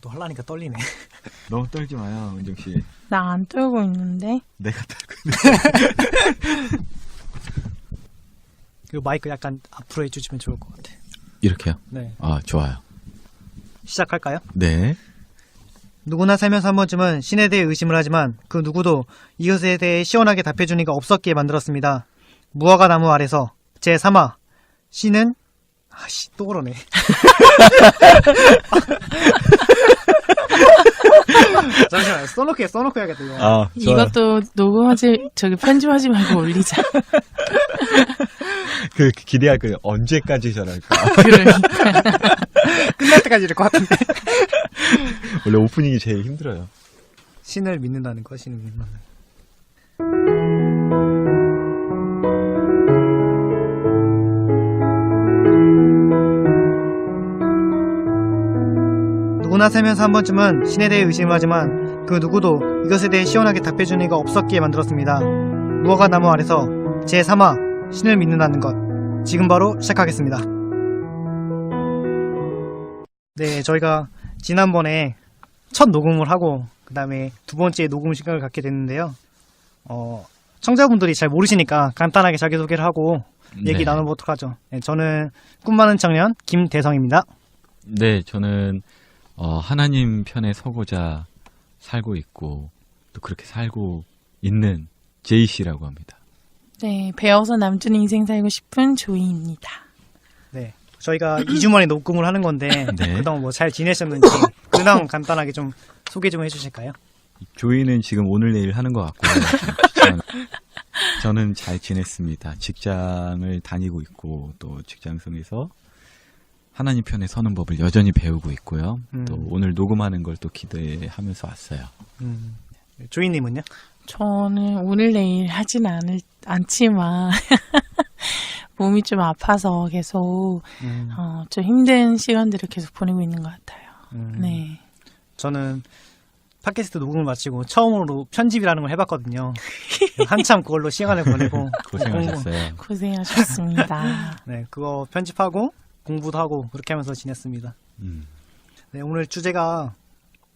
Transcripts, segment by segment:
또 하려니까 떨리네. 너무 떨지 마요, 은정 씨. 나 안 떨고 있는데. 내가 떨고 있는데. 그리고 마이크 약간 앞으로 해주시면 좋을 것 같아. 이렇게요? 네. 아, 좋아요. 시작할까요? 네. 누구나 살면서 한 번쯤은 신에 대해 의심을 하지만 그 누구도 이것에 대해 시원하게 답해준 이가 없었기에 만들었습니다. 무화과 나무 아래서 제3화 신은 아씨 또 그러네. 잠시만 써놓고 해야겠다 이거. 아, 좋아요. 이것도 녹음하지, 편집하지 말고 올리자. 기대할 거예요. 언제까지 저럴까? 그러니까. 끝날 때까지 이럴 것 같은데. 원래 오프닝이 제일 힘들어요. 신을 믿는다는 거, 신을 믿는다는 거. 누구나 살면서 한 번쯤은 신에 대해 의심을 하지만 그 누구도 이것에 대해 시원하게 답해주는 이가 없었기에 만들었습니다. 무화과 나무 아래서 제3화 신을 믿는다는 것. 지금 바로 시작하겠습니다. 네, 저희가 지난번에 첫 녹음을 하고 그 다음에 두 번째 녹음 시간을 갖게 됐는데요. 청자분들이 잘 모르시니까 간단하게 자기소개를 하고 얘기 나눠보도록 하죠. 네, 저는 꿈 많은 청년 김대성입니다. 네, 저는 하나님 편에 서고자 살고 있고 또 그렇게 살고 있는 제이 씨라고 합니다. 네, 배워서 남준 인생 살고 싶은 조이입니다. 네, 저희가 2주 만에 녹음을 하는 건데 네. 그동안 뭐 잘 지내셨는지 근황 간단하게 좀 소개 좀 해주실까요? 조이는 지금 오늘 내일 하는 것 같고요. 저는 잘 지냈습니다. 직장을 다니고 있고 또 직장 속에서 하나님 편에 서는 법을 여전히 배우고 있고요. 또 오늘 녹음하는 걸 또 기대하면서 왔어요. 조이님은요? 저는 오늘 내일 하진 않지만 몸이 좀 아파서 계속 좀 힘든 시간들을 계속 보내고 있는 것 같아요. 네. 저는 팟캐스트 녹음을 마치고 처음으로 편집이라는 걸 해봤거든요. 한참 그걸로 시간을 보내고 고생하셨어요. 고생하셨습니다. 네, 그거 편집하고 공부도 하고 그렇게 하면서 지냈습니다. 네, 오늘 주제가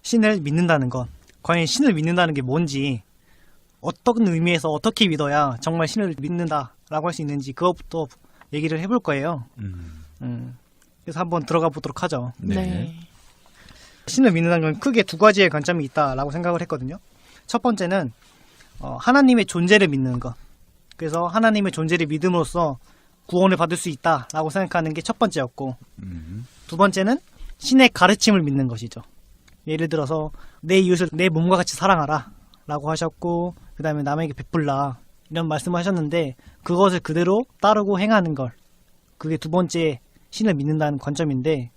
신을 믿는다는 것. 과연 신을 믿는다는 게 뭔지, 어떤 의미에서 어떻게 믿어야 정말 신을 믿는다라고 할 수 있는지 그것부터 얘기를 해볼 거예요. 그래서 한번 들어가 보도록 하죠. 네. 신을 믿는다는 건 크게 두 가지의 관점이 있다라고 생각을 했거든요. 첫 번째는 하나님의 존재를 믿는 것. 그래서 하나님의 존재를 믿음으로써 구원을 받을 수 있다라고 생각하는 게 첫 번째였고, 두 번째는 신의 가르침을 믿는 것이죠. 예를 들어서 내 이웃을 내 몸과 같이 사랑하라 라고 하셨고, 그 다음에 남에게 베풀라 이런 말씀을 하셨는데 그것을 그대로 따르고 행하는 걸, 그게 두 번째 신을 믿는다는 관점인데,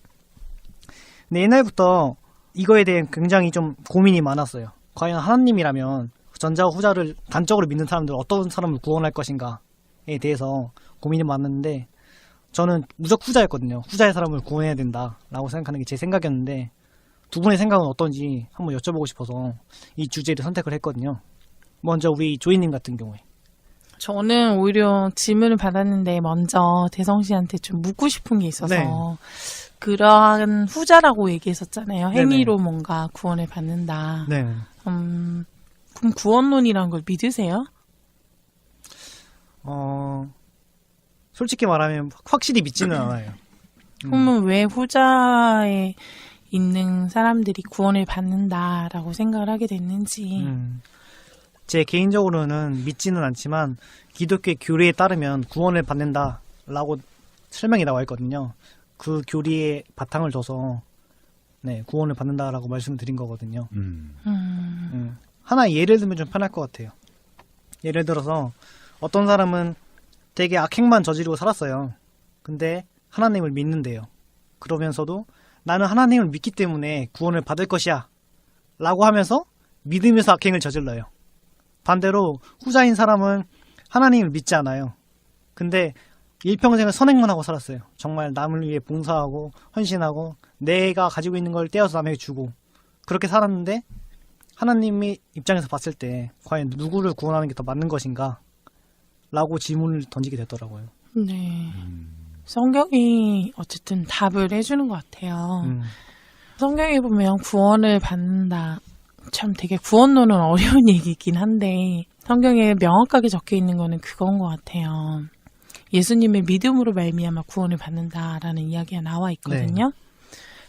근데 옛날부터 이거에 대해 굉장히 좀 고민이 많았어요. 과연 하나님이라면 전자와 후자를 단적으로 믿는 사람들 어떤 사람을 구원할 것인가에 대해서 고민이 많았는데, 저는 무조건 후자였거든요. 후자의 사람을 구원해야 된다라고 생각하는 게 제 생각이었는데, 두 분의 생각은 어떤지 한번 여쭤보고 싶어서 이 주제를 선택을 했거든요. 먼저 우리 조이님 같은 경우에. 저는 오히려 질문을 받았는데 먼저 대성 씨한테 좀 묻고 싶은 게 있어서, 네. 그러한 후자라고 얘기했었잖아요. 네네. 행위로 뭔가 구원을 받는다. 네. 그럼 구원론이란 걸 믿으세요? 솔직히 말하면 확실히 믿지는 않아요. 그러면 왜 후자에 있는 사람들이 구원을 받는다라고 생각을 하게 됐는지. 제 개인적으로는 믿지는 않지만 기독교의 교리에 따르면 구원을 받는다라고 설명이 나와 있거든요. 그 교리에 바탕을 둬서 네, 구원을 받는다라고 말씀을 드린 거거든요. 하나 예를 들면 좀 편할 것 같아요. 예를 들어서 어떤 사람은 되게 악행만 저지르고 살았어요. 근데 하나님을 믿는데요. 그러면서도 나는 하나님을 믿기 때문에 구원을 받을 것이야 라고 하면서 믿으면서 악행을 저질러요. 반대로 후자인 사람은 하나님을 믿지 않아요. 근데 일평생을 선행만 하고 살았어요. 정말 남을 위해 봉사하고 헌신하고 내가 가지고 있는 걸 떼어서 남에게 주고 그렇게 살았는데, 하나님의 입장에서 봤을 때 과연 누구를 구원하는 게 더 맞는 것인가 라고 질문을 던지게 되더라고요. 네. 성경이 어쨌든 답을 해주는 것 같아요. 성경에 보면 구원을 받는다. 참 되게 구원론은 어려운 얘기긴 한데 성경에 명확하게 적혀 있는 거는 그건 것 같아요. 예수님의 믿음으로 말미암아 구원을 받는다라는 이야기가 나와 있거든요.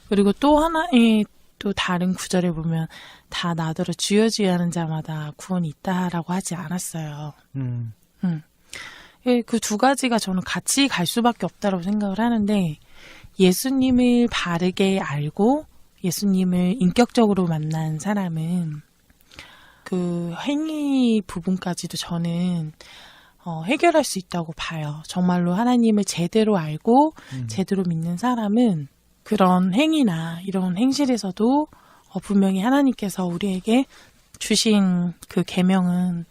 그리고 또 하나의 또 다른 구절에 보면 다 나더러 주여 주여 하는 자마다 구원이 있다라고 하지 않았어요. 그 두 가지가 저는 같이 갈 수밖에 없다고 생각을 하는데 예수님을 바르게 알고 예수님을 인격적으로 만난 사람은 그 행위 부분까지도 저는 해결할 수 있다고 봐요. 정말로 하나님을 제대로 알고 제대로 믿는 사람은 그런 행위나 이런 행실에서도 분명히 하나님께서 우리에게 주신 그 계명은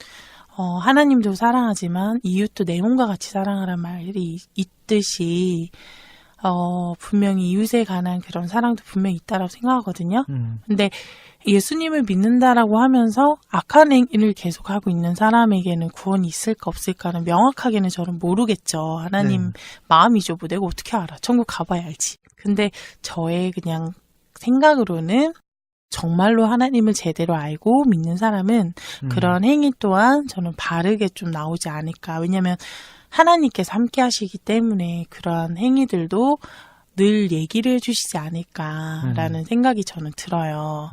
하나님도 사랑하지만 이웃도 내 몸과 같이 사랑하란 말이 있듯이 분명히 이웃에 관한 그런 사랑도 분명히 있다라고 생각하거든요. 근데 예수님을 믿는다라고 하면서 악한 행위를 계속하고 있는 사람에게는 구원이 있을까 없을까는 명확하게는 저는 모르겠죠. 하나님 마음이죠. 뭐 내가 어떻게 알아. 천국 가봐야 알지. 근데 저의 그냥 생각으로는 정말로 하나님을 제대로 알고 믿는 사람은 그런 행위 또한 저는 바르게 좀 나오지 않을까. 왜냐하면 하나님께서 함께 하시기 때문에 그러한 행위들도 늘 얘기를 해주시지 않을까라는 생각이 저는 들어요.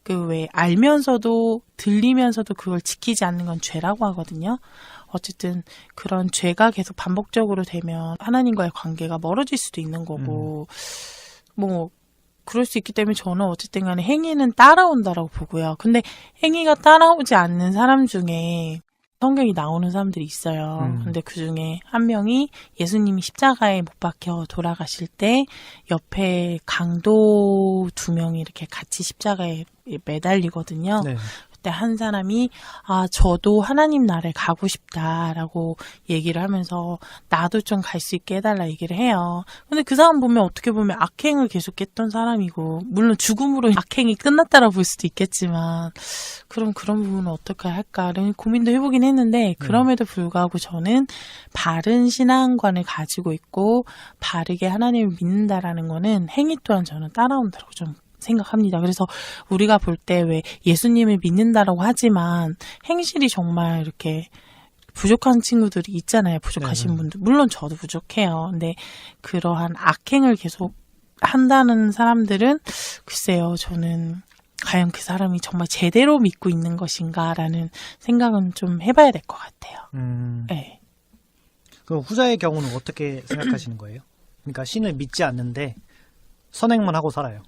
그 왜 알면서도 들리면서도 그걸 지키지 않는 건 죄라고 하거든요. 어쨌든 그런 죄가 계속 반복적으로 되면 하나님과의 관계가 멀어질 수도 있는 거고 뭐 그럴 수 있기 때문에 저는 어쨌든 간에 행위는 따라온다라고 보고요. 근데 행위가 따라오지 않는 사람 중에 성경이 나오는 사람들이 있어요. 근데 그 중에 한 명이 예수님이 십자가에 못 박혀 돌아가실 때 옆에 강도 2명이 이렇게 같이 십자가에 매달리거든요. 네. 그때 한 사람이 저도 하나님 나라에 가고 싶다라고 얘기를 하면서 나도 좀 갈 수 있게 해달라 얘기를 해요. 근데 그 사람 보면 어떻게 보면 악행을 계속했던 사람이고 물론 죽음으로 악행이 끝났다라고 볼 수도 있겠지만 그럼 그런 부분은 어떻게 할까를 고민도 해보긴 했는데 그럼에도 불구하고 저는 바른 신앙관을 가지고 있고 바르게 하나님을 믿는다라는 거는 행위 또한 저는 따라온다고 좀 생각합니다. 그래서 우리가 볼 때 왜 예수님을 믿는다라고 하지만 행실이 정말 이렇게 부족한 친구들이 있잖아요. 부족하신 분들. 물론 저도 부족해요. 근데 그러한 악행을 계속 한다는 사람들은 글쎄요. 저는 과연 그 사람이 정말 제대로 믿고 있는 것인가라는 생각은 좀 해봐야 될 것 같아요. 네. 그럼 후자의 경우는 어떻게 생각하시는 거예요? 그러니까 신을 믿지 않는데 선행만 하고 살아요.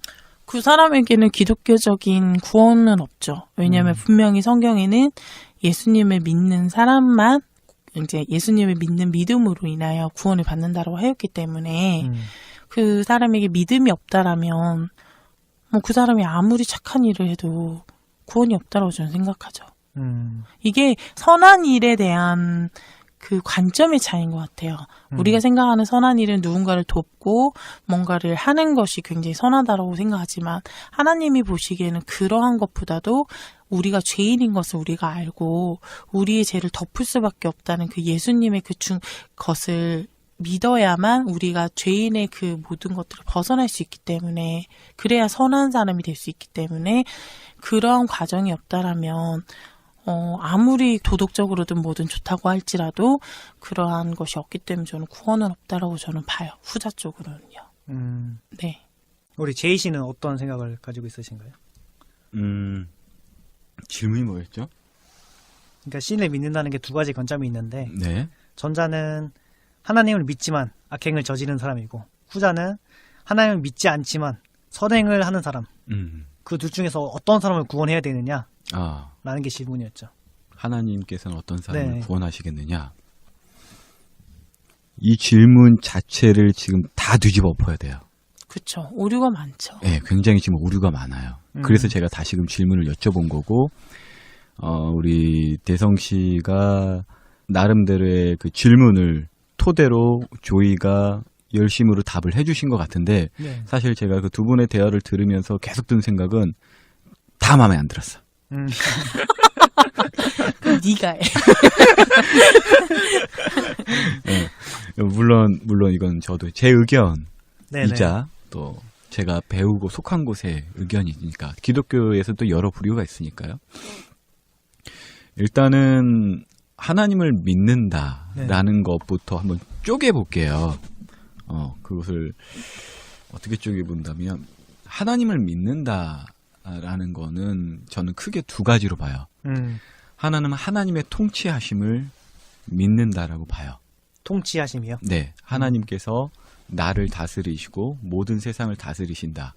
그 사람에게는 기독교적인 구원은 없죠. 왜냐하면 분명히 성경에는 예수님을 믿는 사람만 이제 예수님을 믿는 믿음으로 인하여 구원을 받는다라고 하였기 때문에 그 사람에게 믿음이 없다라면 뭐 그 사람이 아무리 착한 일을 해도 구원이 없다라고 저는 생각하죠. 이게 선한 일에 대한 그 관점의 차이인 것 같아요. 우리가 생각하는 선한 일은 누군가를 돕고 뭔가를 하는 것이 굉장히 선하다고 생각하지만 하나님이 보시기에는 그러한 것보다도 우리가 죄인인 것을 우리가 알고 우리의 죄를 덮을 수밖에 없다는 그 예수님의 것을 믿어야만 우리가 죄인의 그 모든 것들을 벗어날 수 있기 때문에 그래야 선한 사람이 될 수 있기 때문에 그러한 과정이 없다라면 아무리 도덕적으로든 뭐든 좋다고 할지라도 그러한 것이 없기 때문에 저는 구원은 없다라고 저는 봐요. 후자 쪽으로는요. 네. 우리 제이 씨는 어떤 생각을 가지고 있으신가요? 질문이 뭐였죠? 그러니까 신을 믿는다는 게 두 가지 관점이 있는데 네. 전자는 하나님을 믿지만 악행을 저지른 사람이고 후자는 하나님을 믿지 않지만 선행을 하는 사람. 그 둘 중에서 어떤 사람을 구원해야 되느냐? 라는 게 질문이었죠. 하나님께서는 어떤 사람을 네. 구원하시겠느냐? 이 질문 자체를 지금 다 뒤집어 엎어야 돼요. 그렇죠. 오류가 많죠. 네, 굉장히 지금 오류가 많아요. 그래서 제가 다시금 질문을 여쭤본 거고, 우리 대성 씨가 나름대로의 그 질문을 토대로 조이가 열심으로 답을 해주신 것 같은데, 네. 사실 제가 그 두 분의 대화를 들으면서 계속 든 생각은 다 마음에 안 들었어. 그럼 네가 해. 네, 물론 이건 저도 제 의견이자 네네. 또 제가 배우고 속한 곳의 의견이니까 기독교에서 또 여러 부류가 있으니까요. 일단은 하나님을 믿는다라는 것부터 한번 쪼개볼게요. 그것을 어떻게 쪼개본다면 하나님을 믿는다라는 거는 저는 크게 두 가지로 봐요. 하나는 하나님의 통치하심을 믿는다라고 봐요. 통치하심이요? 네, 하나님께서 나를 다스리시고 모든 세상을 다스리신다.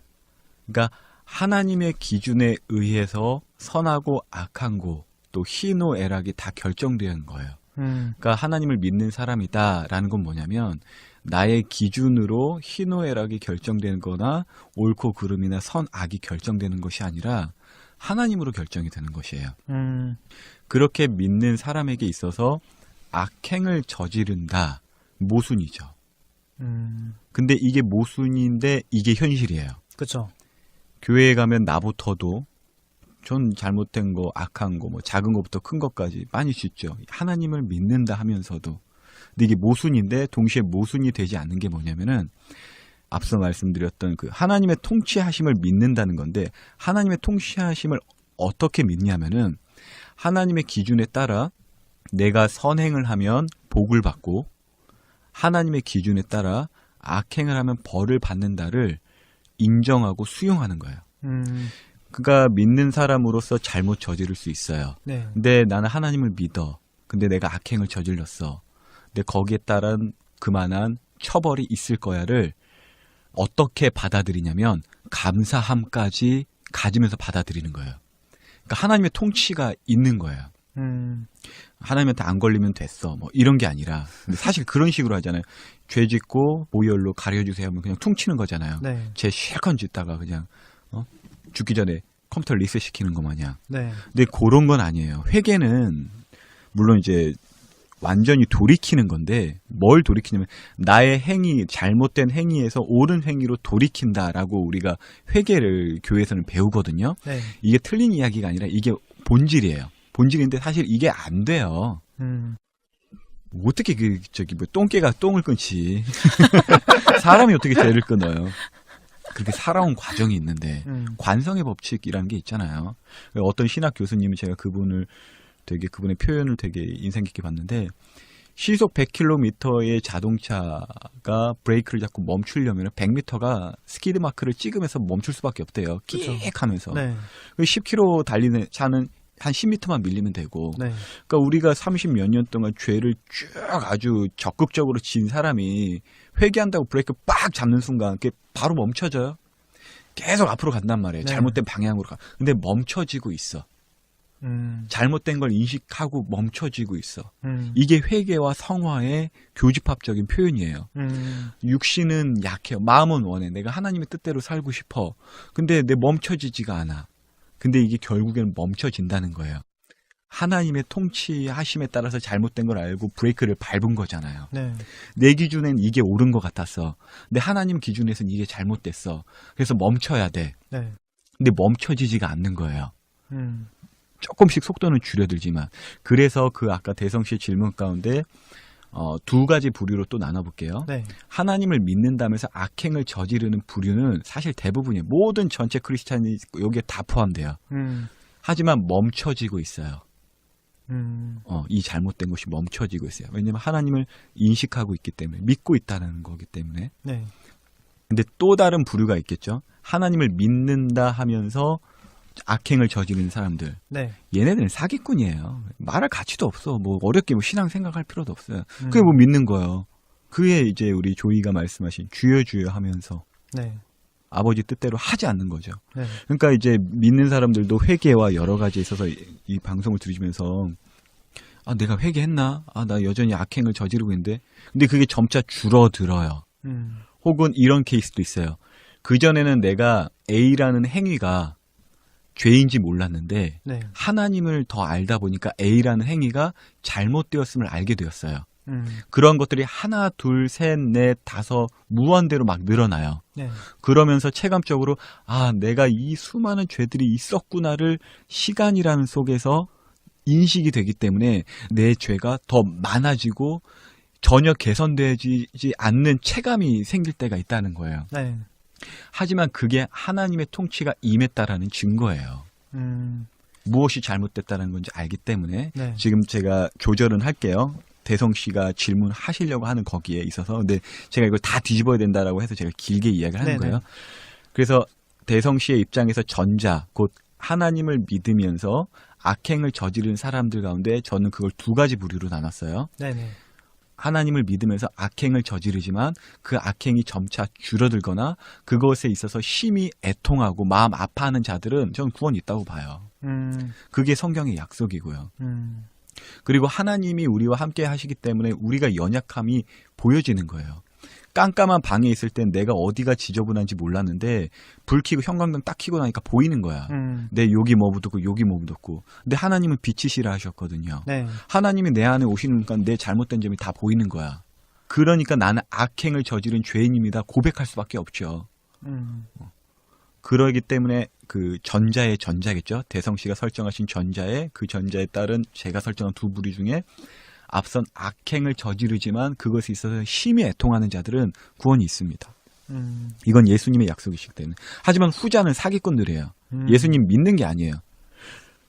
그러니까 하나님의 기준에 의해서 선하고 악한 거, 또 희노애락이 다 결정되는 거예요. 그러니까 하나님을 믿는 사람이다라는 건 뭐냐면 나의 기준으로 희노애락이 결정되는 거나 옳고 그름이나 선악이 결정되는 것이 아니라 하나님으로 결정이 되는 것이에요. 그렇게 믿는 사람에게 있어서 악행을 저지른다. 모순이죠. 근데 이게 모순인데 이게 현실이에요. 그렇죠. 교회에 가면 나부터도 전 잘못된 거, 악한 거, 뭐 작은 것부터 큰 것까지 많이 짓죠. 하나님을 믿는다 하면서도. 근데 이게 모순인데 동시에 모순이 되지 않는 게 뭐냐면은 앞서 말씀드렸던 그 하나님의 통치하심을 믿는다는 건데 하나님의 통치하심을 어떻게 믿냐면은 하나님의 기준에 따라 내가 선행을 하면 복을 받고 하나님의 기준에 따라 악행을 하면 벌을 받는다를 인정하고 수용하는 거예요. 그러니까 믿는 사람으로서 잘못 저지를 수 있어요. 네. 근데 나는 하나님을 믿어. 근데 내가 악행을 저질렀어. 근데 거기에 따른 그만한 처벌이 있을 거야를 어떻게 받아들이냐면 감사함까지 가지면서 받아들이는 거예요. 그러니까 하나님의 통치가 있는 거예요. 하나님한테 안 걸리면 됐어. 뭐 이런 게 아니라. 근데 사실 그런 식으로 하잖아요. 죄 짓고 모열로 가려주세요 하면 그냥 퉁치는 거잖아요. 네. 죄 실컷 짓다가 그냥 죽기 전에 컴퓨터 리셋 시키는 거 마냥. 네. 근데 그런 건 아니에요. 회개는 물론 이제 완전히 돌이키는 건데 뭘 돌이키냐면 나의 행위, 잘못된 행위에서 옳은 행위로 돌이킨다라고 우리가 회개를 교회에서는 배우거든요. 네. 이게 틀린 이야기가 아니라 이게 본질이에요. 본질인데 사실 이게 안 돼요. 어떻게 똥개가 똥을 끊지. 사람이 어떻게 죄를 끊어요. 그렇게 살아온 과정이 있는데 관성의 법칙이라는 게 있잖아요. 어떤 신학 교수님이 제가 그분의 표현을 되게 인상 깊게 봤는데 시속 100km의 자동차가 브레이크를 잡고 멈추려면 100m가 스키드 마크를 찍으면서 멈출 수밖에 없대요. 끽 하면서. 네. 10km 달리는 차는 한 10m만 밀리면 되고. 네. 그러니까 우리가 30 몇 년 동안 죄를 쭉 아주 적극적으로 진 사람이 회개한다고 브레이크 빡 잡는 순간 그게 바로 멈춰져요. 계속 앞으로 간단 말이에요. 네. 잘못된 방향으로 가. 근데 멈춰지고 있어. 잘못된 걸 인식하고 멈춰지고 있어. 이게 회개와 성화의 교집합적인 표현이에요. 육신은 약해요. 마음은 원해. 내가 하나님의 뜻대로 살고 싶어. 근데 내 멈춰지지가 않아. 근데 이게 결국에는 멈춰진다는 거예요. 하나님의 통치하심에 따라서 잘못된 걸 알고 브레이크를 밟은 거잖아요. 네. 내 기준엔 이게 옳은 것 같았어. 근데 하나님 기준에서는 이게 잘못됐어. 그래서 멈춰야 돼. 네. 근데 멈춰지지가 않는 거예요. 조금씩 속도는 줄여들지만. 그래서 그 아까 대성 씨의 질문 가운데 두 가지 부류로 또 나눠볼게요. 네. 하나님을 믿는다면서 악행을 저지르는 부류는 사실 대부분이 모든 전체 크리스찬이 여기에 다 포함돼요. 하지만 멈춰지고 있어요. 이 잘못된 것이 멈춰지고 있어요. 왜냐하면 하나님을 인식하고 있기 때문에 믿고 있다는 거기 때문에. 네. 근데 또 다른 부류가 있겠죠. 하나님을 믿는다 하면서 악행을 저지르는 사람들. 네. 얘네들은 사기꾼이에요. 말할 가치도 없어. 뭐 어렵게 뭐 신앙 생각할 필요도 없어요. 그게 뭐 믿는 거예요. 그게 이제 우리 조이가 말씀하신 주여 주여 하면서 네. 아버지 뜻대로 하지 않는 거죠. 네. 그러니까 이제 믿는 사람들도 회개와 여러 가지에 있어서 이 방송을 들으시면서 내가 회개했나? 나 여전히 악행을 저지르고 있는데. 근데 그게 점차 줄어들어요. 혹은 이런 케이스도 있어요. 그전에는 내가 A라는 행위가 죄인지 몰랐는데 네. 하나님을 더 알다 보니까 A라는 행위가 잘못되었음을 알게 되었어요. 그런 것들이 하나, 둘, 셋, 넷, 다섯 무한대로 막 늘어나요. 네. 그러면서 체감적으로 내가 이 수많은 죄들이 있었구나를 시간이라는 속에서 인식이 되기 때문에 내 죄가 더 많아지고 전혀 개선되지 않는 체감이 생길 때가 있다는 거예요. 네. 하지만 그게 하나님의 통치가 임했다라는 증거예요. 무엇이 잘못됐다는 건지 알기 때문에 네. 지금 제가 조절은 할게요. 대성 씨가 질문하시려고 하는 거기에 있어서 근데 제가 이걸 다 뒤집어야 된다라고 해서 제가 길게 이야기를 하는 네네. 거예요. 그래서 대성 씨의 입장에서 전자 곧 하나님을 믿으면서 악행을 저지른 사람들 가운데 저는 그걸 두 가지 부류로 나눴어요. 네네. 하나님을 믿으면서 악행을 저지르지만 그 악행이 점차 줄어들거나 그것에 있어서 심히 애통하고 마음 아파하는 자들은 저는 구원이 있다고 봐요. 그게 성경의 약속이고요. 그리고 하나님이 우리와 함께 하시기 때문에 우리가 연약함이 보여지는 거예요. 깜깜한 방에 있을 땐 내가 어디가 지저분한지 몰랐는데 불 켜고 형광등 딱 켜고 나니까 보이는 거야. 내 여기 뭐 묻었고 여기 뭐 묻었고. 근데 하나님은 빛이시라 하셨거든요. 네. 하나님이 내 안에 오시니까 내 잘못된 점이 다 보이는 거야. 그러니까 나는 악행을 저지른 죄인입니다. 고백할 수밖에 없죠. 그러기 때문에 그 전자의 전자겠죠. 대성 씨가 설정하신 전자의 그 전자에 따른 제가 설정한 두 부류 중에 앞선 악행을 저지르지만 그것에 있어서 심히 애통하는 자들은 구원이 있습니다. 이건 예수님의 약속이시기 때문에. 하지만 후자는 사기꾼들이에요. 예수님 믿는 게 아니에요.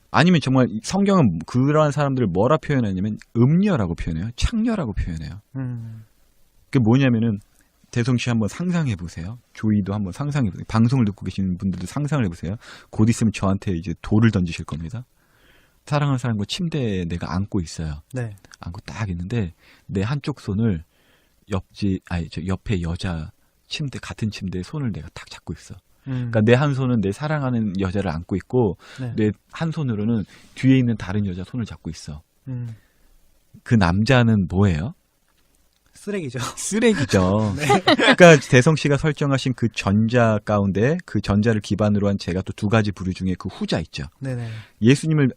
아니면 정말 성경은 그러한 사람들을 뭐라 표현하냐면 음녀라고 표현해요. 창녀라고 표현해요. 그게 뭐냐면은 대성 씨 한번 상상해 보세요. 조이도 한번 상상해 보세요. 방송을 듣고 계시는 분들도 상상을 해보세요. 곧 있으면 저한테 이제 돌을 던지실 겁니다. 사랑하는 사람과 침대에 내가 안고 있어요. 네. 안고 딱 있는데 내 한쪽 손을 옆에 여자 침대 같은 침대에 손을 내가 딱 잡고 있어. 그러니까 내 한 손은 내 사랑하는 여자를 안고 있고 네. 내 한 손으로는 뒤에 있는 다른 여자 손을 잡고 있어. 그 남자는 뭐예요? 쓰레기죠. 쓰레기죠. 네. 그러니까 대성 씨가 설정하신 그 전자 가운데 그 전자를 기반으로 한 제가 또 두 가지 부류 중에 그 후자 있죠. 네네.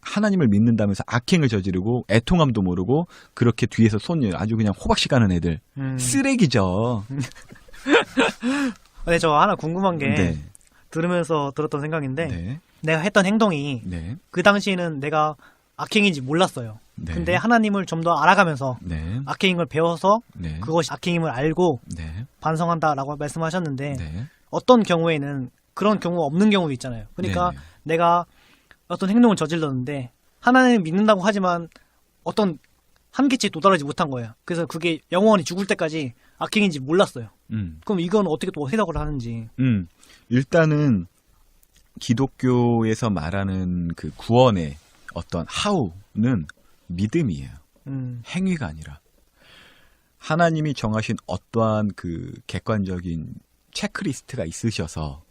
하나님을 믿는다면서 악행을 저지르고 애통함도 모르고 그렇게 뒤에서 손을 아주 그냥 호박씨 가는 애들. 쓰레기죠. 네, 저 하나 궁금한 게 네. 들으면서 들었던 생각인데 네. 내가 했던 행동이 네. 그 당시에는 내가 악행인지 몰랐어요. 네. 근데 하나님을 좀 더 알아가면서 네. 악행인 걸 배워서 네. 그것이 악행임을 알고 네. 반성한다라고 말씀하셨는데 네. 어떤 경우에는 그런 경우가 없는 경우도 있잖아요. 그러니까 네. 내가 어떤 행동을 저질렀는데 하나님을 믿는다고 하지만 어떤 한계치에 도달하지 못한 거예요. 그래서 그게 영원히 죽을 때까지 악행인지 몰랐어요. 그럼 이건 어떻게 또 해석을 하는지. 일단은 기독교에서 말하는 그 구원의 어떤 하우는 믿음이에요. 행위가 아니라 하나님이 정하신 어떠한 그 객관적인 체크리스트가 있으셔서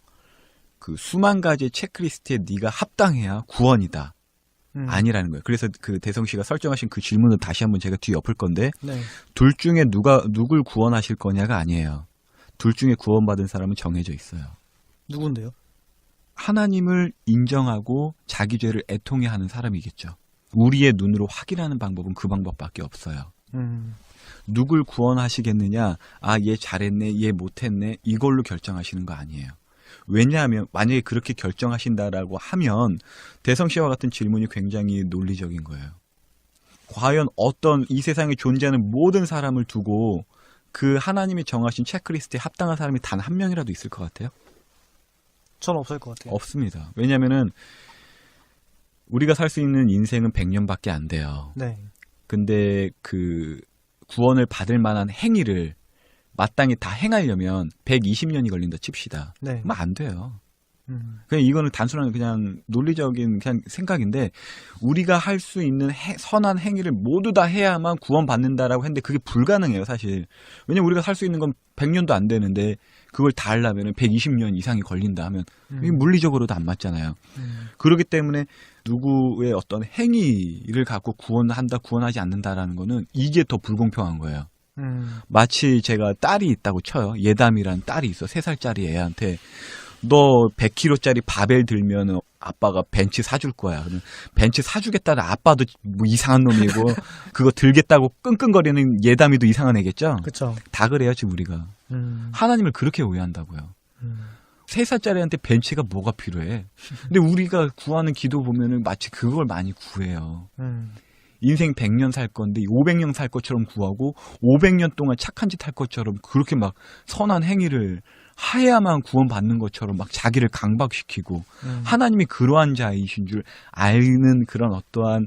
그 수만 가지의 체크리스트에 네가 합당해야 구원이다. 아니라는 거예요. 그래서 그 대성 씨가 설정하신 그 질문을 다시 한번 제가 뒤에 엎을 건데 네. 둘 중에 누굴 구원하실 거냐가 아니에요. 둘 중에 구원받은 사람은 정해져 있어요. 누군데요? 하나님을 인정하고 자기 죄를 애통해 하는 사람이겠죠. 우리의 눈으로 확인하는 방법은 그 방법밖에 없어요. 누굴 구원하시겠느냐? 아, 얘 잘했네, 얘 못했네, 이걸로 결정하시는 거 아니에요. 왜냐하면 만약에 그렇게 결정하신다라고 하면 대성 씨와 같은 질문이 굉장히 논리적인 거예요. 과연 어떤 이 세상에 존재하는 모든 사람을 두고 그 하나님이 정하신 체크리스트에 합당한 사람이 단 한 명이라도 있을 것 같아요? 전 없을 것 같아요. 없습니다. 왜냐하면은 우리가 살 수 있는 인생은 100년밖에 안 돼요. 네. 근데 그 구원을 받을 만한 행위를 마땅히 다 행하려면 120년이 걸린다 칩시다. 네. 그러면 안 돼요. 그냥 이거는 단순한 그냥 논리적인 그냥 생각인데 우리가 할 수 있는 선한 행위를 모두 다 해야만 구원받는다라고 했는데 그게 불가능해요, 사실. 왜냐면 우리가 살 수 있는 건 100년도 안 되는데 그걸 다 하려면 120년 이상이 걸린다 하면 이게 물리적으로도 안 맞잖아요. 그렇기 때문에 누구의 어떤 행위를 갖고 구원한다, 구원하지 않는다라는 거는 이게 더 불공평한 거예요. 마치 제가 딸이 있다고 쳐요. 예담이란 딸이 있어. 3살짜리 애한테 너 100kg짜리 바벨 들면 아빠가 벤츠 사줄 거야. 그러면 벤츠 사주겠다는 아빠도 뭐 이상한 놈이고 그거 들겠다고 끙끙거리는 예담이도 이상한 애겠죠. 그렇죠. 다 그래요 지금 우리가. 하나님을 그렇게 오해한다고요. 3살짜리한테 벤츠가 뭐가 필요해. 근데 우리가 구하는 기도 보면은 마치 그걸 많이 구해요. 인생 100년 살 건데 500년 살 것처럼 구하고 500년 동안 착한 짓 할 것처럼 그렇게 막 선한 행위를 하야만 구원받는 것처럼 막 자기를 강박시키고 하나님이 그러한 자이신 줄 아는 그런 어떠한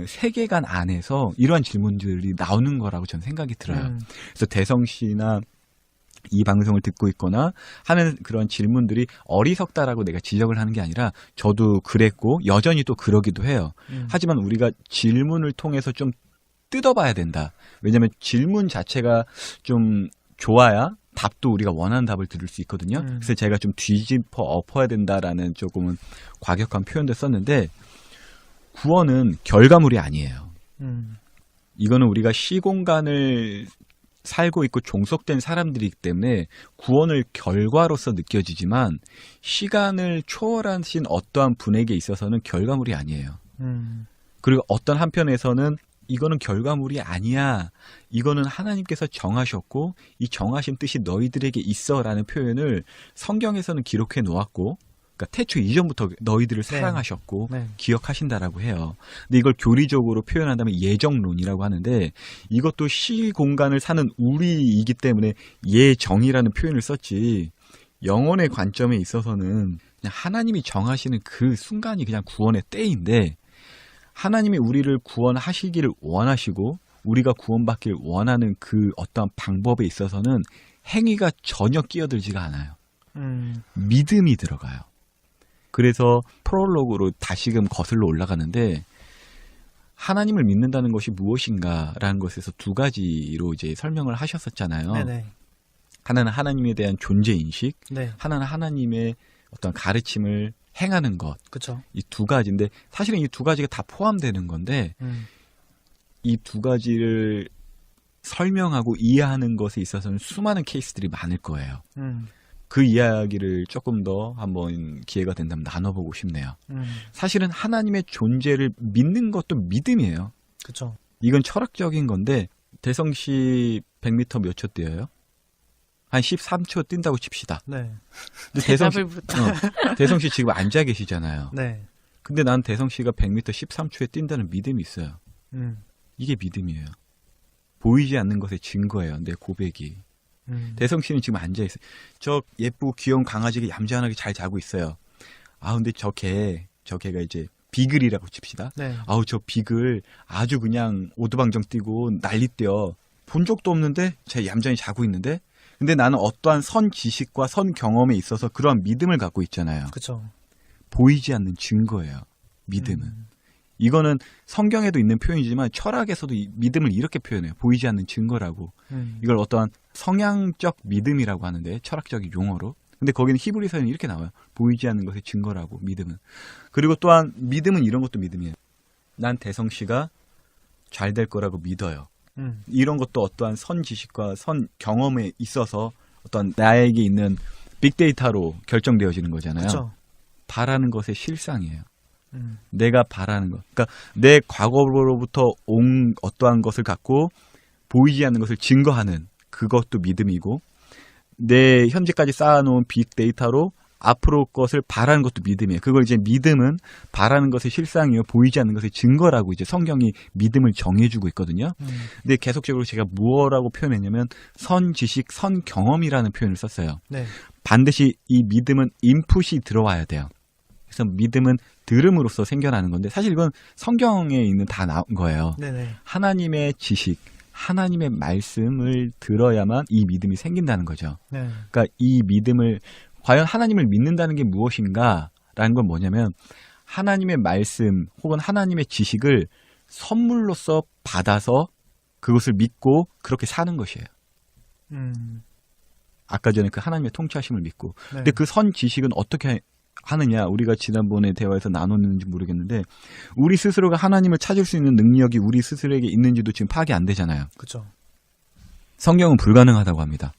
세계관 안에서 이러한 질문들이 나오는 거라고 저는 생각이 들어요. 그래서 대성 씨나 이 방송을 듣고 있거나 하는 그런 질문들이 어리석다라고 내가 지적을 하는 게 아니라 저도 그랬고 여전히 또 그러기도 해요. 하지만 우리가 질문을 통해서 좀 뜯어봐야 된다. 왜냐하면 질문 자체가 좀 좋아야 답도 우리가 원하는 답을 들을 수 있거든요. 그래서 제가 좀 뒤집어 엎어야 된다라는 조금은 과격한 표현도 썼는데 구원은 결과물이 아니에요. 이거는 우리가 시공간을 살고 있고 종속된 사람들이기 때문에 구원을 결과로서 느껴지지만 시간을 초월하신 어떠한 분에게 있어서는 결과물이 아니에요. 그리고 어떤 한편에서는 이거는 결과물이 아니야. 이거는 하나님께서 정하셨고 이 정하신 뜻이 너희들에게 있어라는 표현을 성경에서는 기록해 놓았고 그러니까 태초 이전부터 너희들을 사랑하셨고 기억하신다라고 해요. 근데 이걸 교리적으로 표현한다면 예정론이라고 하는데 이것도 시공간을 사는 우리이기 때문에 예정이라는 표현을 썼지 영혼의 관점에 있어서는 그냥 하나님이 정하시는 그 순간이 그냥 구원의 때인데 하나님이 우리를 구원하시기를 원하시고 우리가 구원받기를 원하는 그 어떠한 방법에 있어서는 행위가 전혀 끼어들지가 않아요. 믿음이 들어가요. 그래서 프롤로그로 다시금 거슬러 올라가는데 하나님을 믿는다는 것이 무엇인가라는 것에서 두 가지로 이제 설명을 하셨었잖아요. 네네. 하나는 하나님에 대한 존재 인식, 네. 하나는 하나님의 어떤 가르침을 행하는 것. 그렇죠. 이 두 가지인데 사실은 이 두 가지가 다 포함되는 건데 이 두 가지를 설명하고 이해하는 것에 있어서는 수많은 케이스들이 많을 거예요. 그 이야기를 조금 더 한번 기회가 된다면 나눠보고 싶네요. 사실은 하나님의 존재를 믿는 것도 믿음이에요. 그렇죠. 이건 철학적인 건데 대성 씨 100m 몇 초 뛰어요? 한 13초 뛴다고 칩시다. 네. 근데 대답을 대성 씨 지금 앉아 계시잖아요. 네. 근데 난 대성 씨가 100m 13초에 뛴다는 믿음이 있어요. 이게 믿음이에요. 보이지 않는 것의 증거예요. 내 고백이. 대성 씨는 지금 앉아 있어요. 저 예쁘고 귀여운 강아지가 얌전하게 잘 자고 있어요. 아 근데 저 개가 이제 비글이라고 칩시다. 네. 아우 저 비글 아주 그냥 오두방정 뛰고 난리 뛰어. 본 적도 없는데 쟤 얌전히 자고 있는데 근데 나는 어떠한 선 지식과 선 경험에 있어서 그러한 믿음을 갖고 있잖아요. 그렇죠. 보이지 않는 증거예요. 믿음은. 이거는 성경에도 있는 표현이지만 철학에서도 이 믿음을 이렇게 표현해요. 보이지 않는 증거라고. 이걸 어떠한 성향적 믿음이라고 하는데 철학적인 용어로. 근데 거기는 히브리서에는 이렇게 나와요. 보이지 않는 것의 증거라고 믿음은. 그리고 또한 믿음은 이런 것도 믿음이에요. 난 대성 씨가 잘 될 거라고 믿어요. 이런 것도 어떠한 선 지식과 선 경험에 있어서 어떤 나에게 있는 빅데이터로 결정되어지는 거잖아요. 그렇죠. 바라는 것의 실상이에요. 내가 바라는 것. 그러니까 내 과거로부터 온 어떠한 것을 갖고 보이지 않는 것을 증거하는 그것도 믿음이고 내 현재까지 쌓아놓은 빅데이터로 앞으로 것을 바라는 것도 믿음이에요. 그걸 이제 믿음은 바라는 것의 실상이요 보이지 않는 것의 증거라고 이제 성경이 믿음을 정해주고 있거든요. 근데 계속적으로 제가 무엇라고 표현했냐면 선 지식, 선 경험이라는 표현을 썼어요. 네. 반드시 이 믿음은 인풋이 들어와야 돼요. 그래서 믿음은 들음으로써 생겨나는 건데 사실 이건 성경에 있는 다 나온 거예요. 네네. 하나님의 지식, 하나님의 말씀을 들어야만 이 믿음이 생긴다는 거죠. 네. 그러니까 이 믿음을 과연 하나님을 믿는다는 게 무엇인가라는 건 뭐냐면 하나님의 말씀 혹은 하나님의 지식을 선물로서 받아서 그것을 믿고 그렇게 사는 것이에요. 아까 전에 그 하나님의 통치하심을 믿고. 네. 근데 그 선 지식은 어떻게 하느냐? 우리가 지난번에 대화에서 나눴는지 모르겠는데 우리 스스로가 하나님을 찾을 수 있는 능력이 우리 스스로에게 있는지도 지금 파악이 안 되잖아요. 그렇죠. 성경은 불가능하다고 합니다.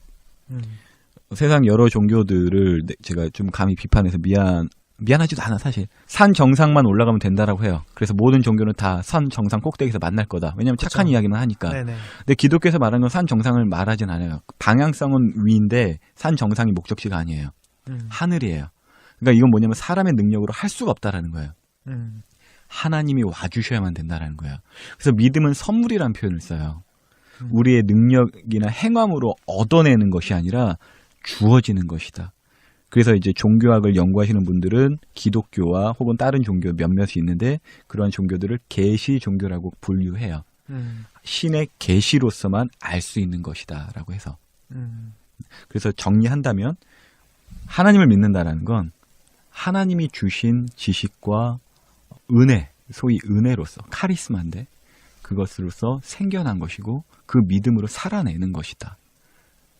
세상 여러 종교들을 제가 좀 감히 비판해서 미안하지도 않아 사실. 산 정상만 올라가면 된다라고 해요. 그래서 모든 종교는 다 산 정상 꼭대기에서 만날 거다. 왜냐하면 그쵸. 착한 이야기만 하니까. 네네. 근데 기독교에서 말하는 건 산 정상을 말하진 않아요. 방향성은 위인데 산 정상이 목적지가 아니에요. 하늘이에요. 그러니까 이건 뭐냐면 사람의 능력으로 할 수가 없다라는 거예요. 하나님이 와주셔야만 된다라는 거예요. 그래서 믿음은 선물이라는 표현을 써요. 우리의 능력이나 행함으로 얻어내는 것이 아니라 주어지는 것이다. 그래서 이제 종교학을 연구하시는 분들은 기독교와 혹은 다른 종교 몇몇이 있는데 그러한 종교들을 계시 종교라고 분류해요. 신의 계시로서만 알 수 있는 것이다라고 해서. 그래서 정리한다면 하나님을 믿는다라는 건 하나님이 주신 지식과 은혜, 소위 은혜로서 카리스마인데 그것으로서 생겨난 것이고 그 믿음으로 살아내는 것이다.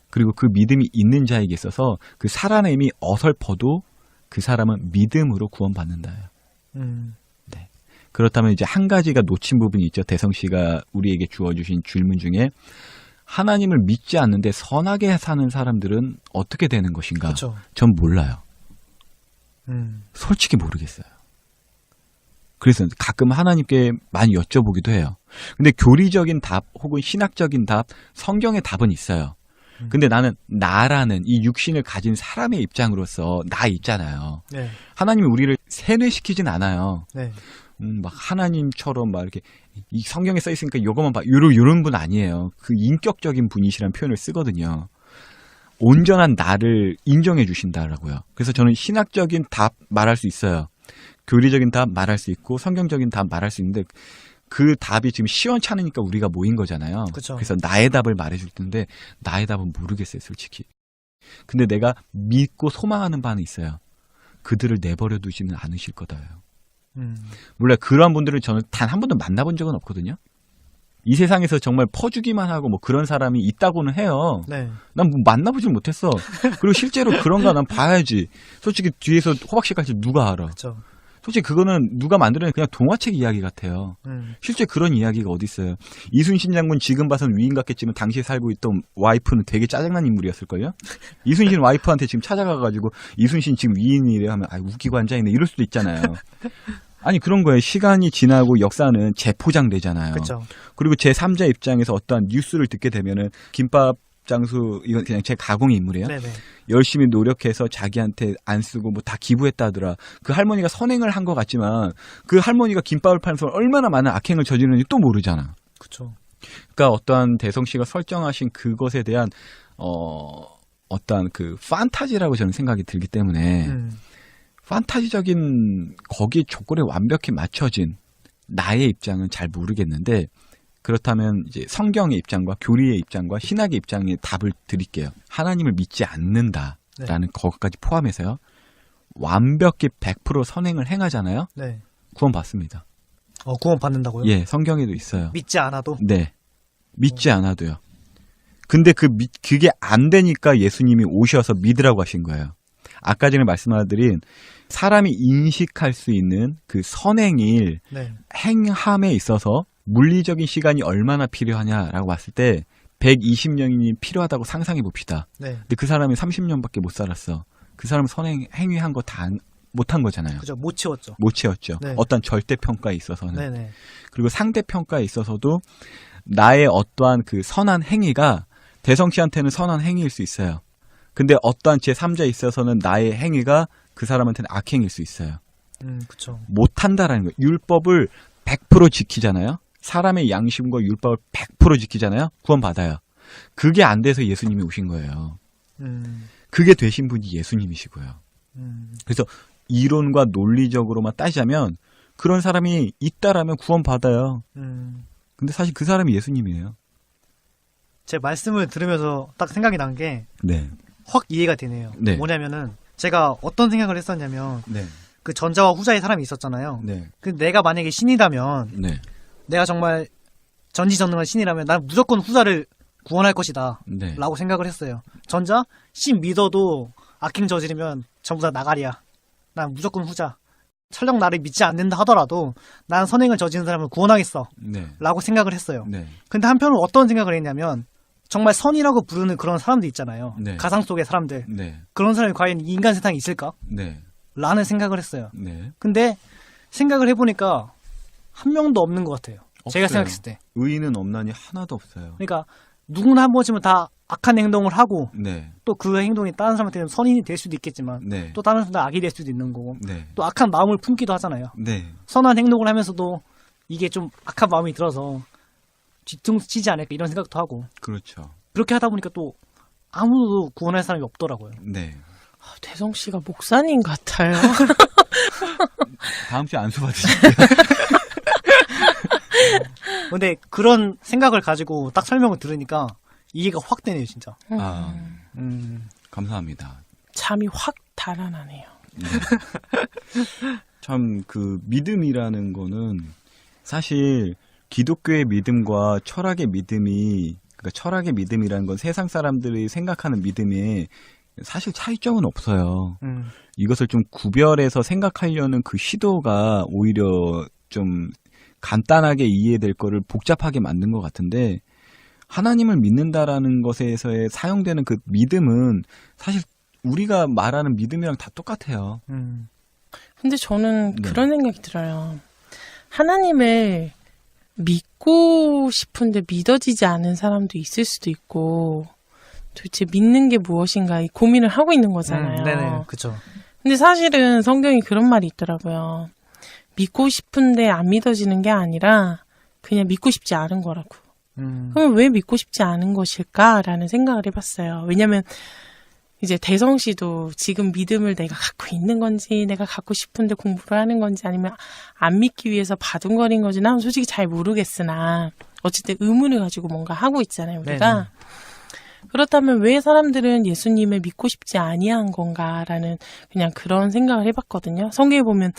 그리고 그 믿음이 있는 자에게 있어서 그 살아냄이 어설퍼도 그 사람은 믿음으로 구원받는다. 네. 그렇다면 이제 한 가지가 놓친 부분이 있죠. 대성 씨가 우리에게 주어주신 질문 중에 하나님을 믿지 않는데 선하게 사는 사람들은 어떻게 되는 것인가? 그쵸. 전 몰라요. 솔직히 모르겠어요. 그래서 가끔 하나님께 많이 여쭤보기도 해요. 근데 교리적인 답 혹은 신학적인 답, 성경의 답은 있어요. 근데 나는 나라는 이 육신을 가진 사람의 입장으로서 나 있잖아요. 네. 하나님이 우리를 세뇌시키진 않아요. 네. 막 하나님처럼 막 이렇게 이 성경에 써 있으니까 요것만 봐. 요런 분 아니에요. 그 인격적인 분이시라는 표현을 쓰거든요. 온전한 나를 인정해 주신다라고요. 그래서 저는 신학적인 답 말할 수 있어요. 교리적인 답 말할 수 있고 성경적인 답 말할 수 있는데 그 답이 지금 시원찮으니까 우리가 모인 거잖아요. 그쵸. 그래서 나의 답을 말해줄 텐데 나의 답은 모르겠어요, 솔직히. 근데 내가 믿고 소망하는 바는 있어요. 그들을 내버려 두지는 않으실 거다요. 물론 그러한 분들을 저는 단 한 번도 만나본 적은 없거든요. 이 세상에서 정말 퍼주기만 하고 뭐 그런 사람이 있다고는 해요. 네. 난 뭐 만나보질 못했어. 그리고 실제로 그런가 난 봐야지. 솔직히 뒤에서 호박씨 갈지 누가 알아. 그쵸. 솔직히 그거는 누가 만들어낸 그냥 동화책 이야기 같아요. 실제 그런 이야기가 어디 있어요. 이순신 장군 지금 봐서는 위인 같겠지만 당시에 살고 있던 와이프는 되게 짜증난 인물이었을걸요. 이순신 와이프한테 지금 찾아가가지고 이순신 지금 위인이래 하면 아 웃기고 앉아있네 이럴 수도 있잖아요. 아니 그런 거예요. 시간이 지나고 역사는 재포장되잖아요. 그쵸. 그리고 제3자 입장에서 어떠한 뉴스를 듣게 되면은 김밥 장수 이건 그냥 제 가공의 인물이에요. 네네. 열심히 노력해서 자기한테 안 쓰고 뭐 다 기부했다더라. 그 할머니가 선행을 한 것 같지만 그 할머니가 김밥을 파면서 얼마나 많은 악행을 저지르는지 또 모르잖아. 그쵸. 그러니까 어떠한 대성 씨가 설정하신 그것에 대한 어떠한 그 판타지라고 저는 생각이 들기 때문에 판타지적인 거기 조건에 완벽히 맞춰진 나의 입장은 잘 모르겠는데 그렇다면 이제 성경의 입장과 교리의 입장과 신학의 입장의 답을 드릴게요. 하나님을 믿지 않는다라는 것까지 포함해서요. 완벽히 100% 선행을 행하잖아요. 네. 구원 받습니다. 구원 받는다고요? 예, 성경에도 있어요. 믿지 않아도? 네. 믿지 않아도요. 근데 그게 안 되니까 예수님이 오셔서 믿으라고 하신 거예요. 아까 전에 말씀드린 사람이 인식할 수 있는 그 선행일 네. 행함에 있어서 물리적인 시간이 얼마나 필요하냐라고 봤을 때 120년이 필요하다고 상상해 봅시다. 네. 근데 그 사람이 30년밖에 못 살았어. 그 사람은 행위한 거 다 못한 거잖아요. 그죠. 못 채웠죠. 못 채웠죠. 네. 어떤 절대평가에 있어서는. 네네. 그리고 상대평가에 있어서도 나의 어떠한 그 선한 행위가 대성 씨한테는 선한 행위일 수 있어요. 근데 어떠한 제3자에 있어서는 나의 행위가 그 사람한테는 악행일 수 있어요. 그쵸. 못한다라는 거예요. 율법을 100% 지키잖아요. 사람의 양심과 율법을 100% 지키잖아요. 구원받아요. 그게 안 돼서 예수님이 오신 거예요. 그게 되신 분이 예수님이시고요. 그래서 이론과 논리적으로만 따지자면 그런 사람이 있다라면 구원받아요. 근데 사실 그 사람이 예수님이에요. 제 말씀을 들으면서 딱 생각이 난 게 네. 확 이해가 되네요. 네. 뭐냐면은 제가 어떤 생각을 했었냐면 네. 그 전자와 후자의 사람이 있었잖아요. 네. 근데 내가 만약에 신이라면 네. 내가 정말 전지전능한 신이라면 난 무조건 후자를 구원할 것이다 네. 라고 생각을 했어요. 전자 신 믿어도 악행 저지르면 전부 다 나가리야. 난 무조건 후자. 설령 나를 믿지 않는다 하더라도 난 선행을 저지른 사람을 구원하겠어 네. 라고 생각을 했어요. 네. 근데 한편으로 어떤 생각을 했냐면 정말 선이라고 부르는 그런 사람들 있잖아요. 네. 가상 속의 사람들. 네. 그런 사람이 과연 이 인간 세상에 있을까? 네. 라는 생각을 했어요. 네. 근데 생각을 해보니까 한 명도 없는 것 같아요. 제가 없어요. 생각했을 때. 의인은 없나니 하나도 없어요. 그러니까 누구나 한 번쯤은 다 악한 행동을 하고 네. 또 그 행동이 다른 사람한테는 선인이 될 수도 있겠지만 네. 또 다른 사람한테 악이 될 수도 있는 거고 네. 또 악한 마음을 품기도 하잖아요. 네. 선한 행동을 하면서도 이게 좀 악한 마음이 들어서 뒤통수 치지 않을까 이런 생각도 하고 그렇죠. 그렇게 하다 보니까 또 아무도 구원할 사람이 없더라고요. 네. 대성 씨가 목사님 같아요. 다음 주에 안수 받으실게요. 근데 그런 생각을 가지고 딱 설명을 들으니까 이해가 확 되네요, 진짜. 아, 감사합니다. 잠이 확 달아나네요. 참 그 믿음이라는 거는 사실 기독교의 믿음과 철학의 믿음이, 그러니까 철학의 믿음이라는 건 세상 사람들이 생각하는 믿음에 사실 차이점은 없어요. 이것을 좀 구별해서 생각하려는 그 시도가 오히려 좀 간단하게 이해될 거를 복잡하게 만든 것 같은데, 하나님을 믿는다라는 것에서의 사용되는 그 믿음은 사실 우리가 말하는 믿음이랑 다 똑같아요. 근데 저는 네. 그런 생각이 들어요. 하나님을 믿고 싶은데 믿어지지 않은 사람도 있을 수도 있고, 도대체 믿는 게 무엇인가 이 고민을 하고 있는 거잖아요. 네네, 그쵸. 근데 사실은 성경에 그런 말이 있더라고요. 믿고 싶은데 안 믿어지는 게 아니라 그냥 믿고 싶지 않은 거라고. 그러면 왜 믿고 싶지 않은 것일까라는 생각을 해봤어요. 왜냐면 이제 대성 씨도 지금 믿음을 내가 갖고 있는 건지, 내가 갖고 싶은데 공부를 하는 건지, 아니면 안 믿기 위해서 바둥거린 건지, 난 솔직히 잘 모르겠으나 어쨌든 의문을 가지고 뭔가 하고 있잖아요, 우리가. 네네. 그렇다면 왜 사람들은 예수님을 믿고 싶지 아니한 건가라는 그냥 그런 생각을 해봤거든요. 성경에 보면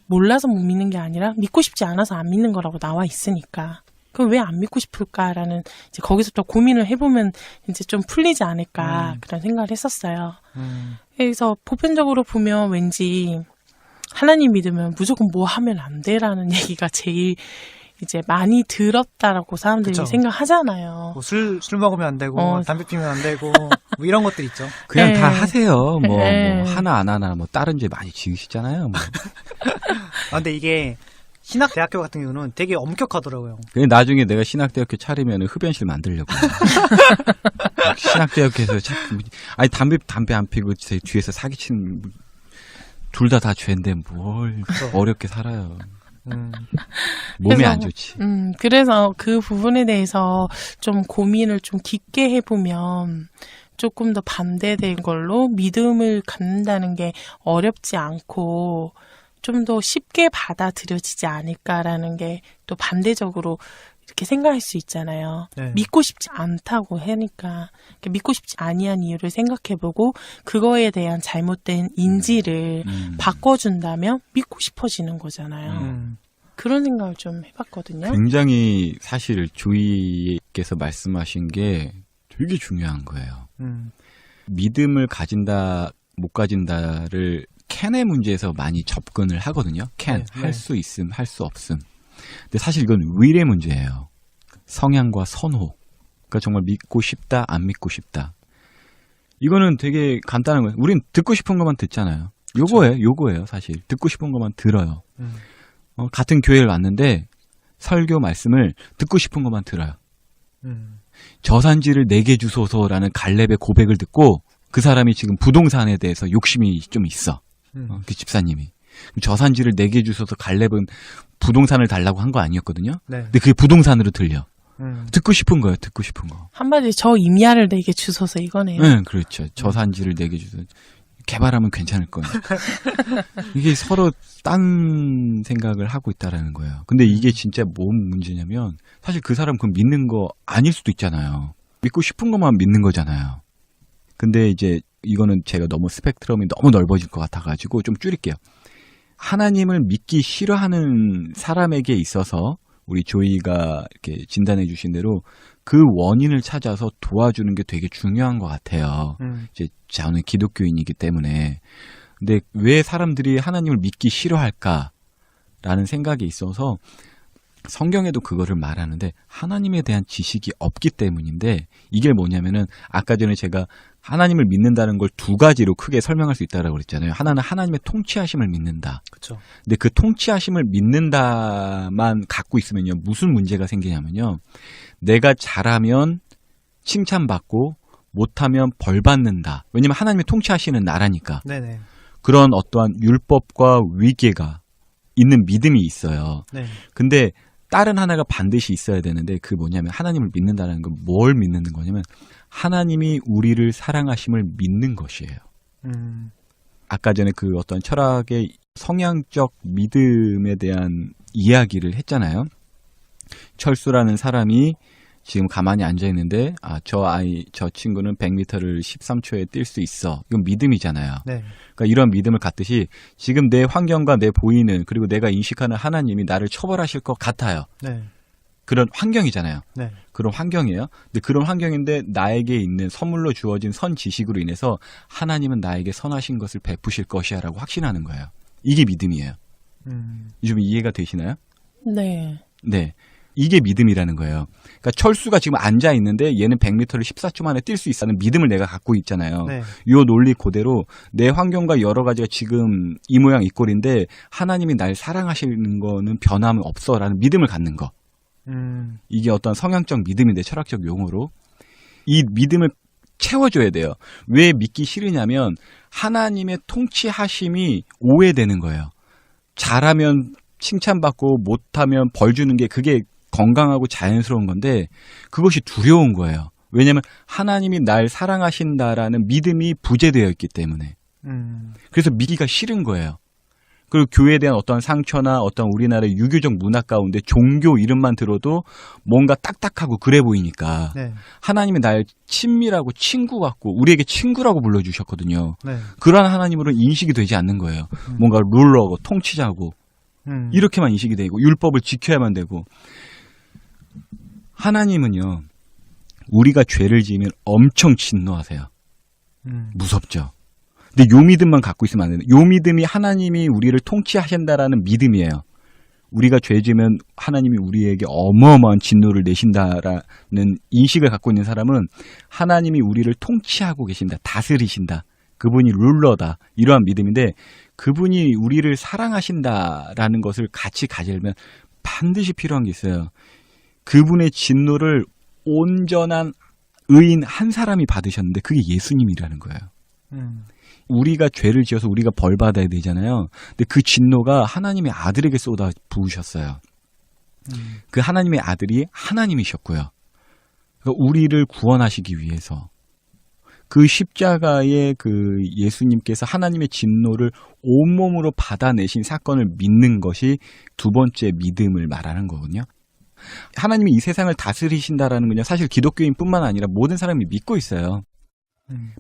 몰라서 못 믿는 게 아니라 믿고 싶지 않아서 안 믿는 거라고 나와 있으니까. 그럼 왜 안 믿고 싶을까라는 이제 거기서부터 고민을 해보면 이제 좀 풀리지 않을까 그런 생각을 했었어요. 그래서 보편적으로 보면 왠지 하나님 믿으면 무조건 뭐 하면 안 돼라는 얘기가 제일 이제 많이 들었다라고 사람들이 그쵸. 생각하잖아요. 뭐 술 먹으면 안 되고, 담배 피면 안 되고, 뭐 이런 것들 있죠. 그냥 네. 다 하세요. 뭐 네. 하나 안 하나 뭐 다른 죄 많이 지으시잖아요. 뭐. 근데 이게 신학대학교 같은 경우는 되게 엄격하더라고요. 그냥 나중에 내가 신학대학교 차리면 흡연실 만들려고. 신학대학교에서 자꾸 아니 담배 안 피고 뒤에서 사기치는 둘 다 죄인데 뭘 어렵게 살아요. 몸에 그래서, 안 좋지. 그래서 그 부분에 대해서 좀 고민을 좀 깊게 해보면 조금 더 반대된 걸로 믿음을 갖는다는 게 어렵지 않고 좀 더 쉽게 받아들여지지 않을까라는 게 또 반대적으로 이렇게 생각할 수 있잖아요. 네. 믿고 싶지 않다고 하니까 믿고 싶지 아니한 이유를 생각해보고 그거에 대한 잘못된 인지를 바꿔준다면 믿고 싶어지는 거잖아요. 그런 생각을 좀 해봤거든요. 굉장히 사실 조이께서 말씀하신 게 되게 중요한 거예요. 믿음을 가진다 못 가진다를 캔의 문제에서 많이 접근을 하거든요. 캔, 네. 할 수 있음, 할 수 없음. 근데 사실 이건 will의 문제예요. 성향과 선호. 그러니까 정말 믿고 싶다, 안 믿고 싶다. 이거는 되게 간단한 거예요. 우린 듣고 싶은 것만 듣잖아요. 요거예요, 사실. 듣고 싶은 것만 들어요. 같은 교회를 왔는데 설교 말씀을 듣고 싶은 것만 들어요. 저산지를 내게 주소서라는 갈렙의 고백을 듣고 그 사람이 지금 부동산에 대해서 욕심이 좀 있어. 그 집사님이. 저산지를 내게 주소서 갈렙은 부동산을 달라고 한 거 아니었거든요. 네. 근데 그게 부동산으로 들려. 듣고 싶은 거예요. 듣고 싶은 거. 한마디로 저 임야를 내게 주소서 이거네요. 네, 그렇죠. 저산지를 내게 주소서. 개발하면 괜찮을 거예요. 이게 서로 딴 생각을 하고 있다라는 거예요. 근데 이게 진짜 뭔 문제냐면 사실 그 사람 그 믿는 거 아닐 수도 있잖아요. 믿고 싶은 것만 믿는 거잖아요. 근데 이제 이거는 제가 너무 스펙트럼이 너무 넓어질 것 같아가지고 좀 줄일게요. 하나님을 믿기 싫어하는 사람에게 있어서 우리 조이가 이렇게 진단해 주신 대로 그 원인을 찾아서 도와주는 게 되게 중요한 것 같아요. 이제 저는 기독교인이기 때문에. 근데 왜 사람들이 하나님을 믿기 싫어할까라는 생각이 있어서 성경에도 그거를 말하는데 하나님에 대한 지식이 없기 때문인데 이게 뭐냐면은 아까 전에 제가 하나님을 믿는다는 걸 두 가지로 크게 설명할 수 있다라고 그랬잖아요. 하나는 하나님의 통치하심을 믿는다. 그렇죠. 근데 그 통치하심을 믿는다만 갖고 있으면요. 무슨 문제가 생기냐면요. 내가 잘하면 칭찬받고 못하면 벌받는다. 왜냐면 하나님이 통치하시는 나라니까. 네네. 그런 어떠한 율법과 위계가 있는 믿음이 있어요. 네. 근데 다른 하나가 반드시 있어야 되는데 그 뭐냐면 하나님을 믿는다는 건 뭘 믿는 거냐면 하나님이 우리를 사랑하심을 믿는 것이에요. 아까 전에 그 어떤 철학의 성향적 믿음에 대한 이야기를 했잖아요. 철수라는 사람이 지금 가만히 앉아 있는데 저 친구는 100m를 13초에 뛸 수 있어. 이건 믿음이잖아요. 네. 그러니까 이런 믿음을 갖듯이 지금 내 환경과 내 보이는 그리고 내가 인식하는 하나님이 나를 처벌하실 것 같아요. 네. 그런 환경이잖아요. 네. 그런 환경이에요. 근데 그런 환경인데 나에게 있는 선물로 주어진 선 지식으로 인해서 하나님은 나에게 선하신 것을 베푸실 것이야라고 확신하는 거예요. 이게 믿음이에요. 좀 이해가 되시나요? 네. 네. 이게 믿음이라는 거예요. 그러니까 철수가 지금 앉아 있는데 얘는 100m를 14초 만에 뛸 수 있다는 믿음을 내가 갖고 있잖아요. 네. 이 논리 그대로 내 환경과 여러 가지가 지금 이 모양 이 꼴인데 하나님이 날 사랑하시는 거는 변함이 없어라는 믿음을 갖는 거. 이게 어떤 성향적 믿음인데 철학적 용어로 이 믿음을 채워줘야 돼요. 왜 믿기 싫으냐면 하나님의 통치하심이 오해되는 거예요. 잘하면 칭찬받고 못하면 벌 주는 게 그게 건강하고 자연스러운 건데 그것이 두려운 거예요. 왜냐하면 하나님이 날 사랑하신다라는 믿음이 부재되어 있기 때문에. 그래서 믿기가 싫은 거예요. 그리고 교회에 대한 어떤 상처나 어떤 우리나라의 유교적 문화 가운데 종교 이름만 들어도 뭔가 딱딱하고 그래 보이니까 네. 하나님이 날 친밀하고 친구 같고 우리에게 친구라고 불러주셨거든요. 네. 그러한 하나님으로는 인식이 되지 않는 거예요. 뭔가 룰러고 통치자고 이렇게만 인식이 되고 율법을 지켜야만 되고 하나님은요. 우리가 죄를 지으면 엄청 진노하세요. 무섭죠. 근데 요 믿음만 갖고 있으면 안 돼요. 요 믿음이 하나님이 우리를 통치하신다라는 믿음이에요. 우리가 죄 지으면 하나님이 우리에게 어마어마한 진노를 내신다라는 인식을 갖고 있는 사람은 하나님이 우리를 통치하고 계신다. 다스리신다. 그분이 룰러다. 이러한 믿음인데 그분이 우리를 사랑하신다라는 것을 같이 가지려면 반드시 필요한 게 있어요. 그분의 진노를 온전한 의인 한 사람이 받으셨는데 그게 예수님이라는 거예요. 우리가 죄를 지어서 우리가 벌 받아야 되잖아요. 근데 그 진노가 하나님의 아들에게 쏟아 부으셨어요. 그 하나님의 아들이 하나님이셨고요. 그러니까 우리를 구원하시기 위해서 그 십자가의 그 예수님께서 하나님의 진노를 온몸으로 받아내신 사건을 믿는 것이 두 번째 믿음을 말하는 거거든요. 하나님이 이 세상을 다스리신다라는 건요. 사실 기독교인뿐만 아니라 모든 사람이 믿고 있어요.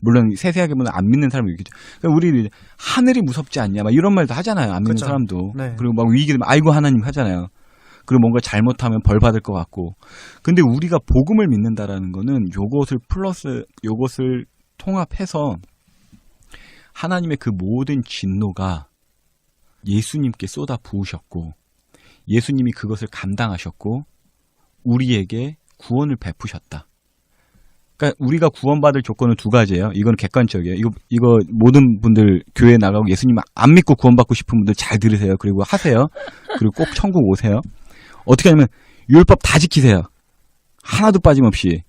물론 세세하게 보면 안 믿는 사람이 있겠죠. 그러니까 우리 하늘이 무섭지 않냐 막 이런 말도 하잖아요. 안 믿는 그렇죠. 사람도. 네. 그리고 막 위기 되면 아이고 하나님 하잖아요. 그리고 뭔가 잘못하면 벌 받을 것 같고. 근데 우리가 복음을 믿는다라는 거는 요것을 통합해서 하나님의 그 모든 진노가 예수님께 쏟아 부으셨고 예수님이 그것을 감당하셨고 우리에게 구원을 베푸셨다. 그러니까 우리가 구원받을 조건은 두 가지예요. 이건 객관적이에요. 이거 모든 분들 교회 나가고 예수님 안 믿고 구원받고 싶은 분들 잘 들으세요. 그리고 하세요. 그리고 꼭 천국 오세요. 어떻게 하냐면 율법 다 지키세요. 하나도 빠짐없이.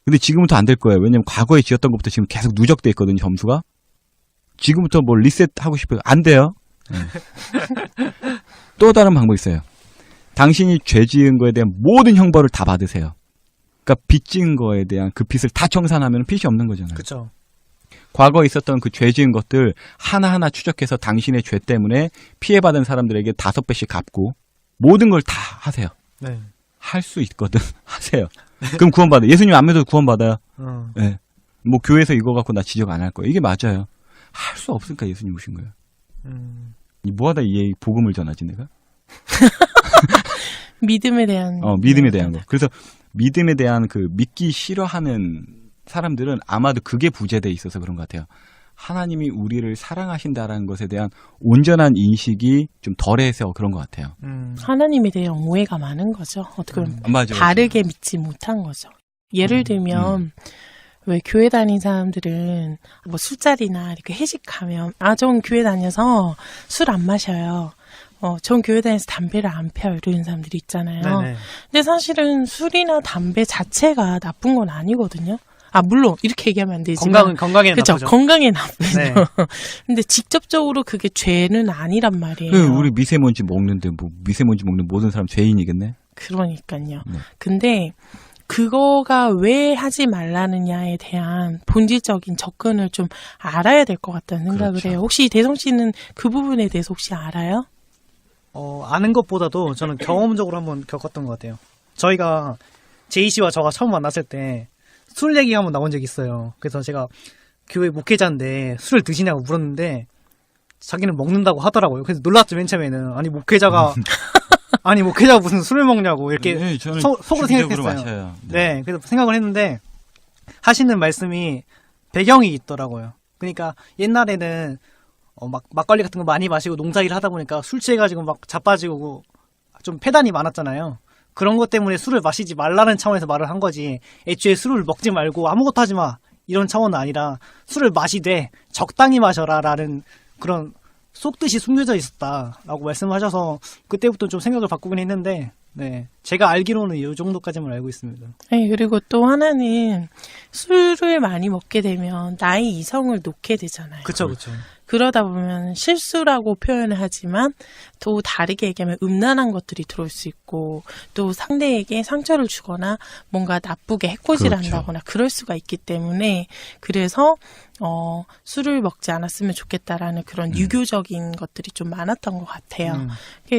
근데 지금부터 안 될 거예요. 왜냐면 과거에 지었던 것부터 지금 계속 누적돼 있거든요. 점수가. 지금부터 뭐 리셋하고 싶어요. 안 돼요. 네. 또 다른 방법이 있어요. 당신이 죄 지은 거에 대한 모든 형벌을 다 받으세요. 그러니까 빚 지은 거에 대한 그 빚을 다 청산하면 빚이 없는 거잖아요. 그렇죠. 과거에 있었던 그 죄 지은 것들 하나하나 추적해서 당신의 죄 때문에 피해받은 사람들에게 5배씩 갚고 모든 걸 다 하세요. 네. 할 수 있거든. 하세요. 그럼 구원받아요. 예수님 안 믿어도 구원받아요. 네. 뭐 교회에서 이거 갖고 나 지적 안 할 거예요. 이게 맞아요. 할 수 없으니까 예수님 오신 거예요. 뭐하다 이 복음을 전하지 내가? 믿음에 대한 믿음에 대한 거. 그래서 믿음에 대한 그 믿기 싫어하는 사람들은 아마도 그게 부재돼 있어서 그런 것 같아요. 하나님이 우리를 사랑하신다라는 것에 대한 온전한 인식이 좀 덜해서 그런 것 같아요. 하나님에 대한 오해가 많은 거죠. 어떻게 보면 맞아요. 바르게 믿지 못한 거죠. 예를 들면 왜 교회 다닌 사람들은 뭐 술자리나 이렇게 회식하면 전 교회 다녀서 술 안 마셔요. 전 교회 다녀서 담배를 안 펴요. 이런 사람들이 있잖아요. 네네. 근데 사실은 술이나 담배 자체가 나쁜 건 아니거든요. 물론 이렇게 얘기하면 안 되지만 건강에 그렇죠. 나쁘죠. 건강에 나쁘죠. 네. 근데 직접적으로 그게 죄는 아니란 말이에요. 우리 미세먼지 먹는데 뭐 미세먼지 먹는 모든 사람 죄인이겠네. 그러니까요. 네. 근데 그거가 왜 하지 말라느냐에 대한 본질적인 접근을 좀 알아야 될 것 같다는 생각을 그렇죠. 해요. 혹시 대성 씨는 그 부분에 대해서 혹시 알아요? 아는 것보다도 저는 경험적으로 한번 겪었던 것 같아요. 저희가 제이 씨와 저가 처음 만났을 때 술 얘기가 한번 나온 적이 있어요. 그래서 제가 교회 목회자인데 술을 드시냐고 물었는데 자기는 먹는다고 하더라고요. 그래서 놀랐죠, 맨 처음에는. 아니 목회자가 무슨 술을 먹냐고 이렇게 네, 저는 속으로 주기적으로 생각했어요. 마셔요. 네, 그래서 생각을 했는데 하시는 말씀이 배경이 있더라고요. 그러니까 옛날에는 막걸리 같은 거 많이 마시고 농사일 하다 보니까 술 취해가지고 막 자빠지고 좀 폐단이 많았잖아요. 그런 것 때문에 술을 마시지 말라는 차원에서 말을 한 거지. 애초에 술을 먹지 말고 아무것도 하지 마 이런 차원은 아니라 술을 마시되 적당히 마셔라라는 그런 속뜻이 숨겨져 있었다라고 말씀하셔서 그때부터 좀 생각을 바꾸긴 했는데, 네, 제가 알기로는 이 정도까지만 알고 있습니다. 네, 그리고 또 하나는 술을 많이 먹게 되면 나의 이성을 놓게 되잖아요. 그쵸. 그러다 보면 실수라고 표현을 하지만 또 다르게 얘기하면 음란한 것들이 들어올 수 있고 또 상대에게 상처를 주거나 뭔가 나쁘게 해코지를 그렇죠. 한다거나 그럴 수가 있기 때문에 그래서 술을 먹지 않았으면 좋겠다라는 그런 유교적인 것들이 좀 많았던 것 같아요.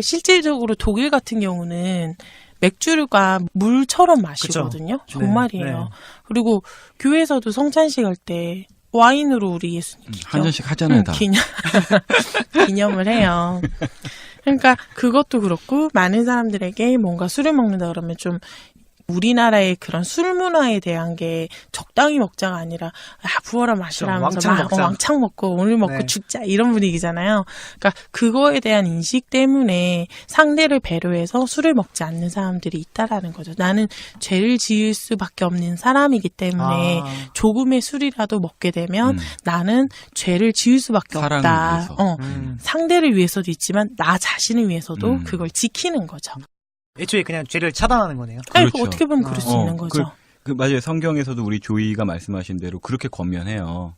실질적으로 독일 같은 경우는 맥주가 물처럼 마시거든요. 그쵸. 정말이에요. 네. 그리고 교회에서도 성찬식 할 때 와인으로 우리 예수님 한 잔씩 하잖아요, 다. 기념을 해요. 그러니까 그것도 그렇고 많은 사람들에게 뭔가 술을 먹는다 그러면 좀 우리나라의 그런 술 문화에 대한 게 적당히 먹자가 아니라 부어라 마시라면서 왕창 먹고 오늘 먹고 네. 죽자 이런 분위기잖아요. 그러니까 그거에 대한 인식 때문에 상대를 배려해서 술을 먹지 않는 사람들이 있다라는 거죠. 나는 죄를 지을 수밖에 없는 사람이기 때문에 조금의 술이라도 먹게 되면 나는 죄를 지을 수밖에 사랑을 없다. 위해서. 상대를 위해서도 있지만 나 자신을 위해서도 그걸 지키는 거죠. 애초에 그냥 죄를 차단하는 거네요. 그렇죠. 그렇죠. 어떻게 보면 그럴 수 있는 거죠. 맞아요. 성경에서도 우리 조이가 말씀하신 대로 그렇게 권면해요.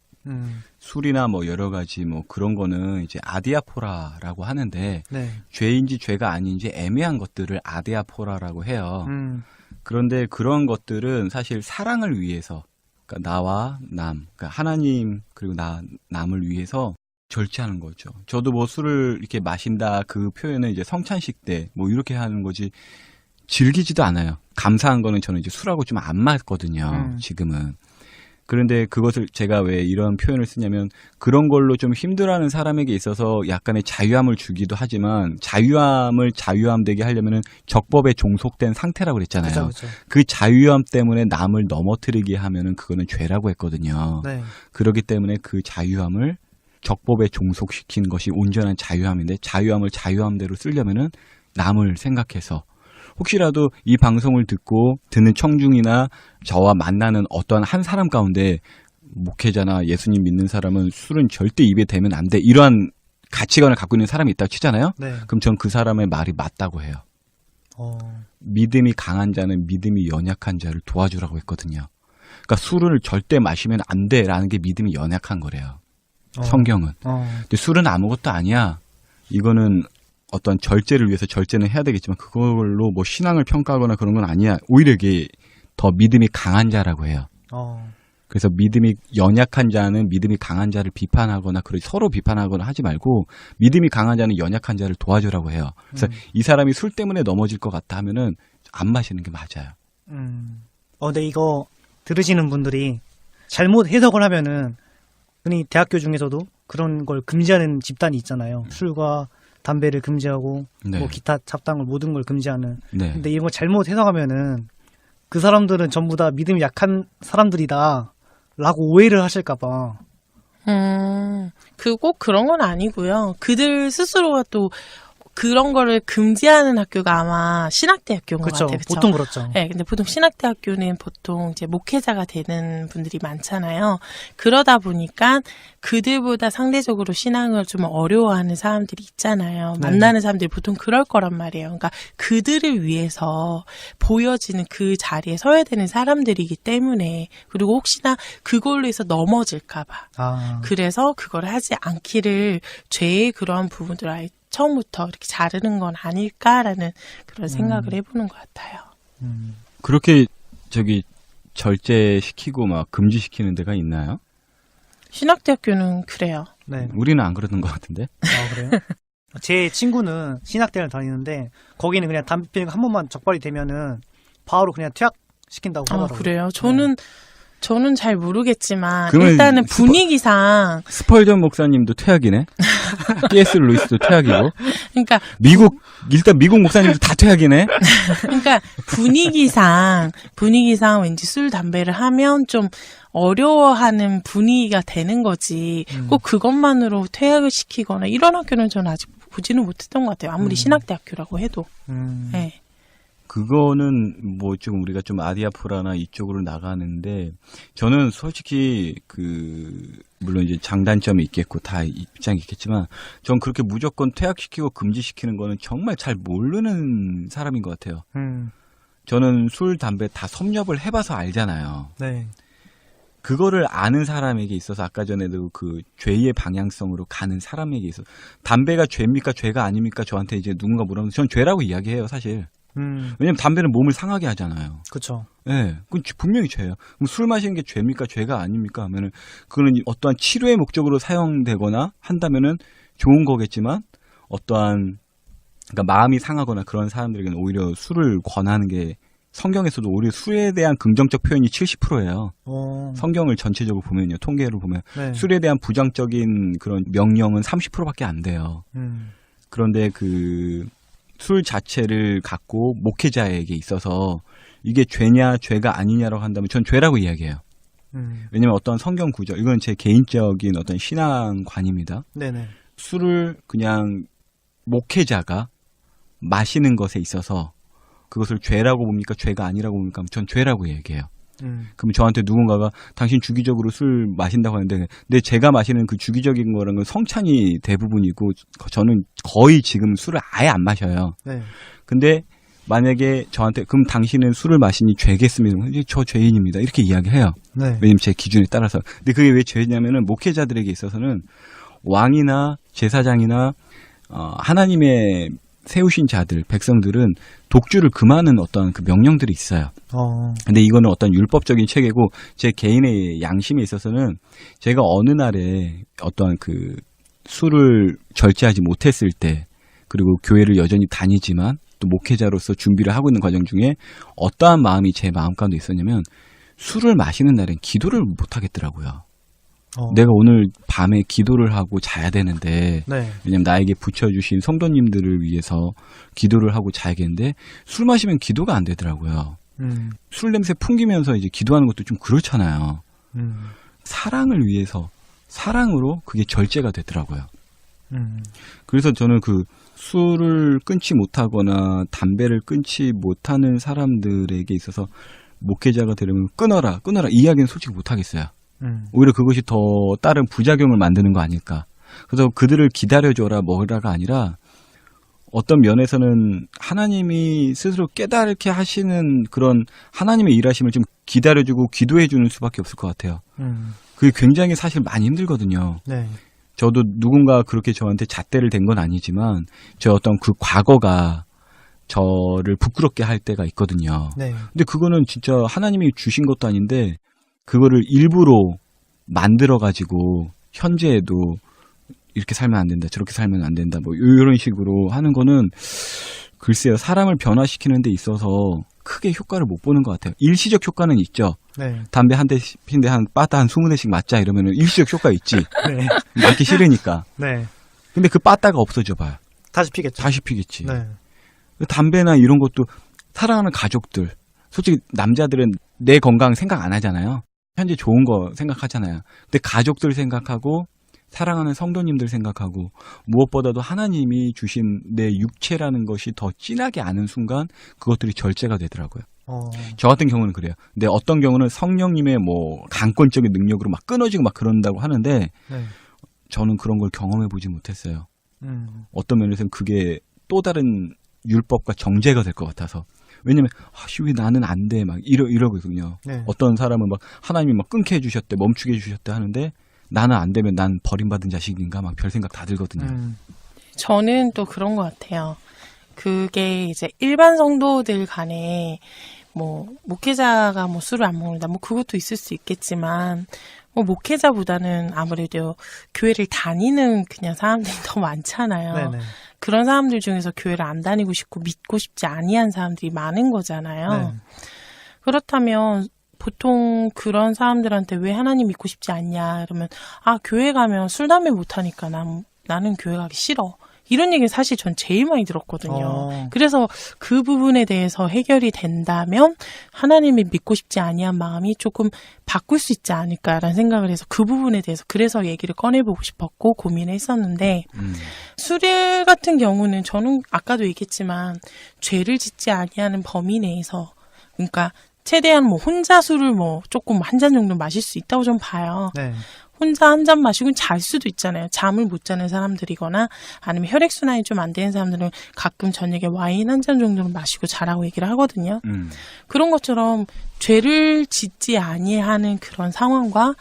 술이나 뭐 여러 가지 뭐 그런 거는 이제 아디아포라라고 하는데 네. 죄인지 죄가 아닌지 애매한 것들을 아디아포라라고 해요. 그런데 그런 것들은 사실 사랑을 위해서, 그러니까 나와 남, 그러니까 하나님 그리고 남을 위해서 절제하는 거죠. 저도 뭐 술을 이렇게 마신다 그 표현은 이제 성찬식 때 뭐 이렇게 하는 거지 즐기지도 않아요. 감사한 거는 저는 이제 술하고 좀 안 맞거든요. 지금은. 그런데 그것을 제가 왜 이런 표현을 쓰냐면 그런 걸로 좀 힘들어하는 사람에게 있어서 약간의 자유함을 주기도 하지만 자유함 되게 하려면은 적법에 종속된 상태라고 그랬잖아요. 그쵸. 그 자유함 때문에 남을 넘어뜨리게 하면은 그거는 죄라고 했거든요. 네. 그렇기 때문에 그 자유함을 적법에 종속시키는 것이 온전한 자유함인데 자유함을 자유함대로 쓰려면은 남을 생각해서 혹시라도 이 방송을 듣는 청중이나 저와 만나는 어떠한 한 사람 가운데 목회자나 예수님 믿는 사람은 술은 절대 입에 대면 안 돼. 이러한 가치관을 갖고 있는 사람이 있다고 치잖아요. 네. 그럼 전 그 사람의 말이 맞다고 해요. 믿음이 강한 자는 믿음이 연약한 자를 도와주라고 했거든요. 그러니까 술을 절대 마시면 안 돼라는 게 믿음이 연약한 거래요. 성경은. 근데 술은 아무것도 아니야. 이거는 어떤 절제를 위해서 절제는 해야 되겠지만 그걸로 뭐 신앙을 평가하거나 그런 건 아니야. 오히려 이게 더 믿음이 강한 자라고 해요. 그래서 믿음이 연약한 자는 믿음이 강한 자를 비판하거나 서로 비판하거나 하지 말고 믿음이 강한 자는 연약한 자를 도와주라고 해요. 그래서 이 사람이 술 때문에 넘어질 것 같다 하면은 안 마시는 게 맞아요. 근데 이거 들으시는 분들이 잘못 해석을 하면은 흔히 대학교 중에서도 그런 걸 금지하는 집단이 있잖아요. 술과 담배를 금지하고 네. 뭐 기타 잡담을 모든 걸 금지하는. 네. 근데 이런 걸 잘못 해석하면은 그 사람들은 전부 다 믿음이 약한 사람들이다 라고 오해를 하실까 봐. 꼭 그런 건 아니고요. 그들 스스로가 또 그런 거를 금지하는 학교가 아마 신학대학교인 것 같아요. 그쵸? 보통 그렇죠. 네, 근데 보통 신학대학교는 보통 이제 목회자가 되는 분들이 많잖아요. 그러다 보니까 그들보다 상대적으로 신앙을 좀 어려워하는 사람들이 있잖아요. 네. 만나는 사람들이 보통 그럴 거란 말이에요. 그러니까 그들을 위해서 보여지는 그 자리에 서야 되는 사람들이기 때문에 그리고 혹시나 그걸로 해서 넘어질까 봐. 그래서 그걸 하지 않기를 죄의 그러한 부분들을 아예 처음부터 이렇게 자르는 건 아닐까라는 그런 생각을 해보는 것 같아요. 그렇게 저기 절제시키고 막 금지시키는 데가 있나요? 신학대학교는 그래요. 네. 우리는 안 그러는 것 같은데. 아, 그래요? 제 친구는 신학대를 다니는데 거기는 그냥 담배 피는 거 한 번만 적발이 되면은 바로 그냥 퇴학시킨다고 하더라고요. 그래요? 저는 잘 모르겠지만 그러면 일단은 분위기상 스펄전 목사님도 퇴학이네. C.S. 루이스도 퇴학이고. 그러니까 일단 미국 목사님도 다 퇴학이네. 그러니까 분위기상 왠지 술 담배를 하면 좀 어려워하는 분위기가 되는 거지. 꼭 그것만으로 퇴학을 시키거나 이런 학교는 저는 아직 보지는 못했던 것 같아요. 아무리 신학대학교라고 해도. 네. 그거는 뭐 지금 우리가 좀 아디아프라나 이쪽으로 나가는데 저는 솔직히 물론 이제 장단점이 있겠고 다 입장이 있겠지만 전 그렇게 무조건 퇴학시키고 금지시키는 거는 정말 잘 모르는 사람인 것 같아요. 저는 술, 담배 다 섭렵을 해봐서 알잖아요. 네. 그거를 아는 사람에게 있어서 아까 전에도 그 죄의 방향성으로 가는 사람에게 있어서 담배가 죄입니까 죄가 아닙니까 저한테 이제 누군가 물으면 전 죄라고 이야기해요 사실. 왜냐면 담배는 몸을 상하게 하잖아요. 그렇죠. 네, 그건 분명히 죄예요. 그럼 술 마시는 게 죄입니까 죄가 아닙니까 하면은 그거는 어떠한 치료의 목적으로 사용되거나 한다면은 좋은 거겠지만 어떠한 그러니까 마음이 상하거나 그런 사람들에게는 오히려 술을 권하는 게 성경에서도 오히려 술에 대한 긍정적 표현이 70%예요. 성경을 전체적으로 보면요. 통계를 보면 네. 술에 대한 부정적인 그런 명령은 30%밖에 안 돼요. 그런데 술 자체를 갖고 목회자에게 있어서 이게 죄냐 죄가 아니냐라고 한다면 전 죄라고 이야기해요. 왜냐면 어떤 성경 구절 이건 제 개인적인 어떤 신앙관입니다. 네네. 술을 그냥 목회자가 마시는 것에 있어서 그것을 죄라고 봅니까? 죄가 아니라고 봅니까? 전 죄라고 얘기해요. 그럼 저한테 누군가가 당신 주기적으로 술 마신다고 하는데 근데 제가 마시는 그 주기적인 거라는 건 성찬이 대부분이고 저는 거의 지금 술을 아예 안 마셔요. 네. 근데 만약에 저한테 그럼 당신은 술을 마시니 죄겠습니다. 저 죄인입니다. 이렇게 이야기해요. 네. 왜냐면 제 기준에 따라서. 근데 그게 왜 죄냐면은 목회자들에게 있어서는 왕이나 제사장이나 하나님의 세우신 자들, 백성들은 독주를 금하는 어떤 그 명령들이 있어요. 근데 이거는 어떤 율법적인 체계고 제 개인의 양심에 있어서는 제가 어느 날에 어떠한 술을 절제하지 못했을 때 그리고 교회를 여전히 다니지만 또 목회자로서 준비를 하고 있는 과정 중에 어떠한 마음이 제 마음 가운데 있었냐면 술을 마시는 날엔 기도를 못 하겠더라고요. 내가 오늘 밤에 기도를 하고 자야 되는데 네. 왜냐면 나에게 붙여주신 성도님들을 위해서 기도를 하고 자야겠는데 술 마시면 기도가 안 되더라고요. 술 냄새 풍기면서 이제 기도하는 것도 좀 그렇잖아요. 사랑을 위해서 사랑으로 그게 절제가 되더라고요. 그래서 저는 술을 끊지 못하거나 담배를 끊지 못하는 사람들에게 있어서 목회자가 되려면 끊어라 이 이야기는 솔직히 못하겠어요. 오히려 그것이 더 다른 부작용을 만드는 거 아닐까. 그래서 그들을 기다려줘라 뭐라가 아니라 어떤 면에서는 하나님이 스스로 깨닫게 하시는 그런 하나님의 일하심을 좀 기다려주고 기도해주는 수밖에 없을 것 같아요. 그게 굉장히 사실 많이 힘들거든요. 네. 저도 누군가 그렇게 저한테 잣대를 댄 건 아니지만 저 어떤 그 과거가 저를 부끄럽게 할 때가 있거든요. 네. 근데 그거는 진짜 하나님이 주신 것도 아닌데 그거를 일부러 만들어가지고 현재에도 이렇게 살면 안 된다, 저렇게 살면 안 된다, 뭐 이런 식으로 하는 거는 글쎄요, 사람을 변화시키는 데 있어서 크게 효과를 못 보는 것 같아요. 일시적 효과는 있죠. 네. 담배 한 대 피는데 빠따 한 20대씩 맞자 이러면은 일시적 효과 있지. 네. 맞기 싫으니까. 네. 근데 그 빠따가 없어져 봐요. 다시 피겠죠. 다시 피겠지. 네. 담배나 이런 것도 사랑하는 가족들, 솔직히 남자들은 내 건강 생각 안 하잖아요. 현재 좋은 거 생각하잖아요. 근데 가족들 생각하고 사랑하는 성도님들 생각하고 무엇보다도 하나님이 주신 내 육체라는 것이 더 진하게 아는 순간 그것들이 절제가 되더라고요. 저 같은 경우는 그래요. 근데 어떤 경우는 성령님의 뭐 강권적인 능력으로 막 끊어지고 막 그런다고 하는데 네. 저는 그런 걸 경험해 보지 못했어요. 어떤 면에서는 그게 또 다른 율법과 정죄가 될 것 같아서. 왜냐면 왜 나는 안 돼 막 이러거든요. 네. 어떤 사람은 막 하나님이 막 끊게 해주셨대, 멈추게 해주셨대 하는데 나는 안 되면 난 버림받은 자식인가 막 별 생각 다 들거든요. 저는 또 그런 것 같아요. 그게 이제 일반 성도들 간에 뭐 목회자가 뭐 술을 안 먹는다, 뭐 그것도 있을 수 있겠지만 뭐 목회자보다는 아무래도 교회를 다니는 그냥 사람들이 더 많잖아요. 네네. 그런 사람들 중에서 교회를 안 다니고 싶고 믿고 싶지 아니한 사람들이 많은 거잖아요. 네. 그렇다면 보통 그런 사람들한테 왜 하나님 믿고 싶지 않냐 그러면 교회 가면 술 담배 못 하니까 나는 교회 가기 싫어. 이런 얘기는 사실 전 제일 많이 들었거든요. 그래서 그 부분에 대해서 해결이 된다면 하나님이 믿고 싶지 아니한 마음이 조금 바꿀 수 있지 않을까라는 생각을 해서 그 부분에 대해서 그래서 얘기를 꺼내보고 싶었고 고민을 했었는데 술 같은 경우는 저는 아까도 얘기했지만 죄를 짓지 아니하는 범위 내에서 그러니까 최대한 뭐 혼자 술을 뭐 조금 한 잔 정도 마실 수 있다고 좀 봐요. 네. 혼자 한 잔 마시고 잘 수도 있잖아요. 잠을 못 자는 사람들이거나 아니면 혈액순환이 좀 안 되는 사람들은 가끔 저녁에 와인 한 잔 정도는 마시고 자라고 얘기를 하거든요. 그런 것처럼 죄를 짓지 아니하는 그런 상황과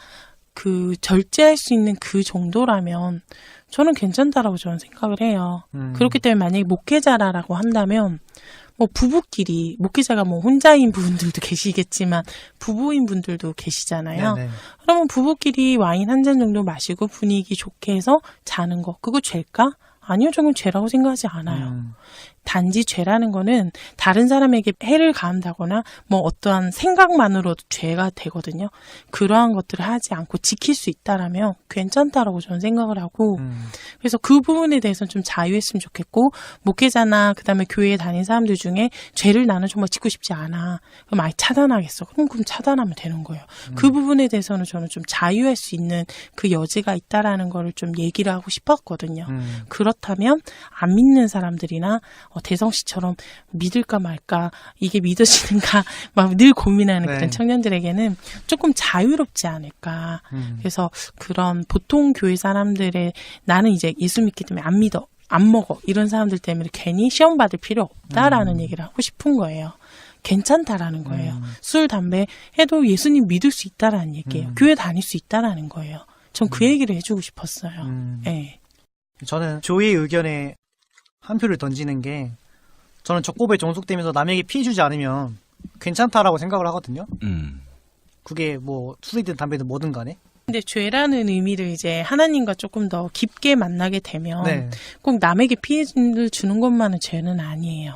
그 절제할 수 있는 그 정도라면 저는 괜찮다라고 저는 생각을 해요. 그렇기 때문에 만약에 목회자라고 한다면 뭐 부부끼리 목회자가 뭐 혼자인 분들도 계시겠지만 부부인 분들도 계시잖아요. 네네. 그러면 부부끼리 와인 한 잔 정도 마시고 분위기 좋게 해서 자는 거 그거 죄일까? 아니요, 저는 죄라고 생각하지 않아요. 단지 죄라는 거는 다른 사람에게 해를 가한다거나 뭐 어떠한 생각만으로도 죄가 되거든요. 그러한 것들을 하지 않고 지킬 수 있다라면 괜찮다라고 저는 생각을 하고 그래서 그 부분에 대해서는 좀 자유했으면 좋겠고 목회자나 그다음에 교회에 다닌 사람들 중에 죄를 나는 정말 짓고 싶지 않아. 그럼 아예 차단하겠어. 그럼 차단하면 되는 거예요. 그 부분에 대해서는 저는 좀 자유할 수 있는 그 여지가 있다라는 거를 좀 얘기를 하고 싶었거든요. 그렇다면 안 믿는 사람들이나 대성 씨처럼 믿을까 말까 이게 믿어지는가 막 늘 고민하는 네. 그런 청년들에게는 조금 자유롭지 않을까. 그래서 그런 보통 교회 사람들의 나는 이제 예수 믿기 때문에 안 믿어, 안 먹어 이런 사람들 때문에 괜히 시험 받을 필요 없다라는 얘기를 하고 싶은 거예요. 괜찮다라는 거예요. 술, 담배 해도 예수님 믿을 수 있다라는 얘기예요. 교회 다닐 수 있다라는 거예요. 전 그 얘기를 해주고 싶었어요. 네. 저는 조이의 의견에 한 표를 던지는 게 저는 적법에 종속되면서 남에게 피해 주지 않으면 괜찮다라고 생각을 하거든요. 그게 뭐 술이든 담배든 뭐든 간에. 근데 죄라는 의미를 이제 하나님과 조금 더 깊게 만나게 되면 네. 꼭 남에게 피해를 주는 것만은 죄는 아니에요.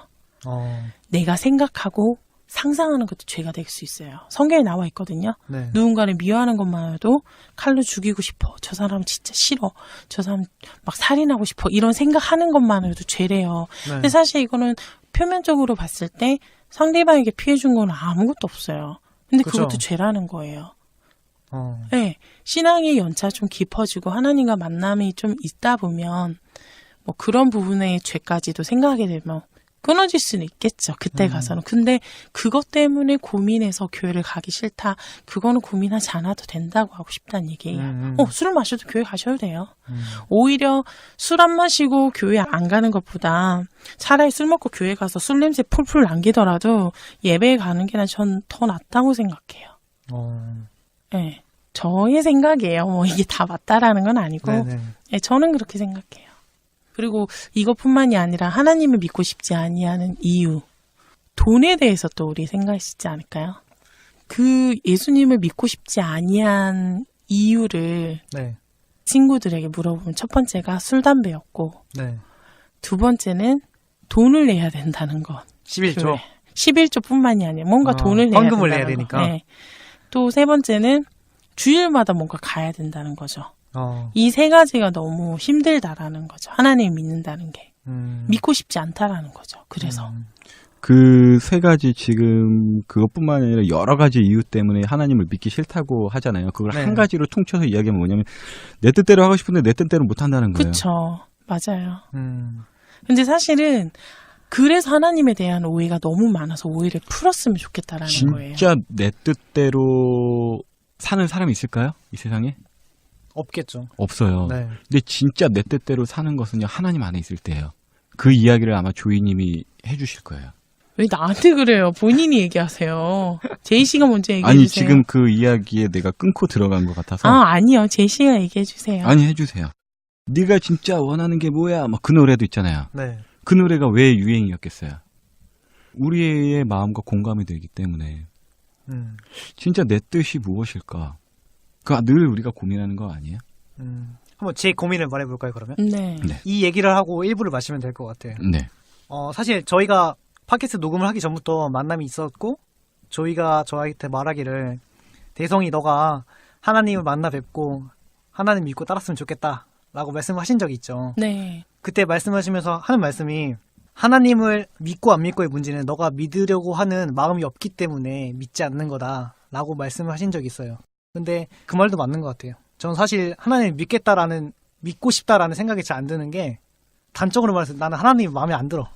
내가 생각하고 상상하는 것도 죄가 될 수 있어요. 성경에 나와 있거든요. 네. 누군가를 미워하는 것만 해도 칼로 죽이고 싶어. 저 사람 진짜 싫어. 저 사람 막 살인하고 싶어. 이런 생각하는 것만 해도 죄래요. 네. 근데 사실 이거는 표면적으로 봤을 때 상대방에게 피해 준 건 아무것도 없어요. 근데 그쵸. 그것도 죄라는 거예요. 네. 신앙의 연차 좀 깊어지고 하나님과 만남이 좀 있다 보면 뭐 그런 부분의 죄까지도 생각하게 되면 끊어질 수는 있겠죠. 그때 가서는. 근데 그것 때문에 고민해서 교회를 가기 싫다. 그거는 고민하지 않아도 된다고 하고 싶다는 얘기예요. 술을 마셔도 교회 가셔도 돼요. 오히려 술 안 마시고 교회 안 가는 것보다 차라리 술 먹고 교회 가서 술 냄새 풀풀 남기더라도 예배에 가는 게 전 더 낫다고 생각해요. 네. 저의 생각이에요. 뭐 이게 다 맞다라는 건 아니고 네, 저는 그렇게 생각해요. 그리고 이것뿐만이 아니라 하나님을 믿고 싶지 아니하는 이유, 돈에 대해서 또 우리 생각할 수 있지 않을까요? 그 예수님을 믿고 싶지 아니한 이유를 네. 친구들에게 물어보면 첫 번째가 술, 담배였고 네. 두 번째는 돈을 내야 된다는 것. 11조. 11조뿐만이 아니라 뭔가 돈을 내야 헌금을 된다는 내야 거. 되니까. 네. 또 세 번째는 주일마다 뭔가 가야 된다는 거죠. 이 세 가지가 너무 힘들다라는 거죠. 하나님 믿는다는 게. 믿고 싶지 않다라는 거죠. 그래서. 그 세 가지 지금 그것뿐만 아니라 여러 가지 이유 때문에 하나님을 믿기 싫다고 하잖아요. 그걸 네. 한 가지로 통쳐서 이야기하면 뭐냐면 내 뜻대로 하고 싶은데 내 뜻대로 못 한다는 거예요. 그쵸. 맞아요. 근데 사실은 그래서 하나님에 대한 오해가 너무 많아서 오해를 풀었으면 좋겠다라는 거예요. 진짜 내 뜻대로 사는 사람이 있을까요? 이 세상에? 없겠죠. 없어요. 네. 근데 진짜 내 뜻대로 사는 것은요, 하나님 안에 있을 때예요. 그 이야기를 아마 조이님이 해주실 거예요. 왜 나한테 그래요? 본인이 얘기하세요. 제이 씨가 먼저 얘기해 아니, 주세요. 지금 그 이야기에 내가 끊고 들어간 것 같아서. 아니요. 제이 씨가 얘기해 주세요. 아니, 해주세요. 네가 진짜 원하는 게 뭐야? 막 그 노래도 있잖아요. 네. 그 노래가 왜 유행이었겠어요? 우리의 마음과 공감이 되기 때문에 진짜 내 뜻이 무엇일까? 늘 우리가 고민하는 거 아니에요? 한번 제 고민을 말해볼까요, 그러면? 네. 네. 이 얘기를 하고 1부를 마치면 될 것 같아요. 네. 사실 저희가 팟캐스트 녹음을 하기 전부터 만남이 있었고, 저희가 저한테 말하기를, 대성이 너가 하나님을 만나 뵙고, 하나님 믿고 따랐으면 좋겠다, 라고 말씀하신 적이 있죠. 네. 그때 말씀하시면서 하는 말씀이, 하나님을 믿고 안 믿고의 문제는 너가 믿으려고 하는 마음이 없기 때문에 믿지 않는 거다, 라고 말씀을 하신 적이 있어요. 근데 그 말도 맞는 것 같아요. 전 사실 하나님을 믿고 싶다라는 생각이 잘 안 드는 게, 단적으로 말해서 나는 하나님이 마음에 안 들어.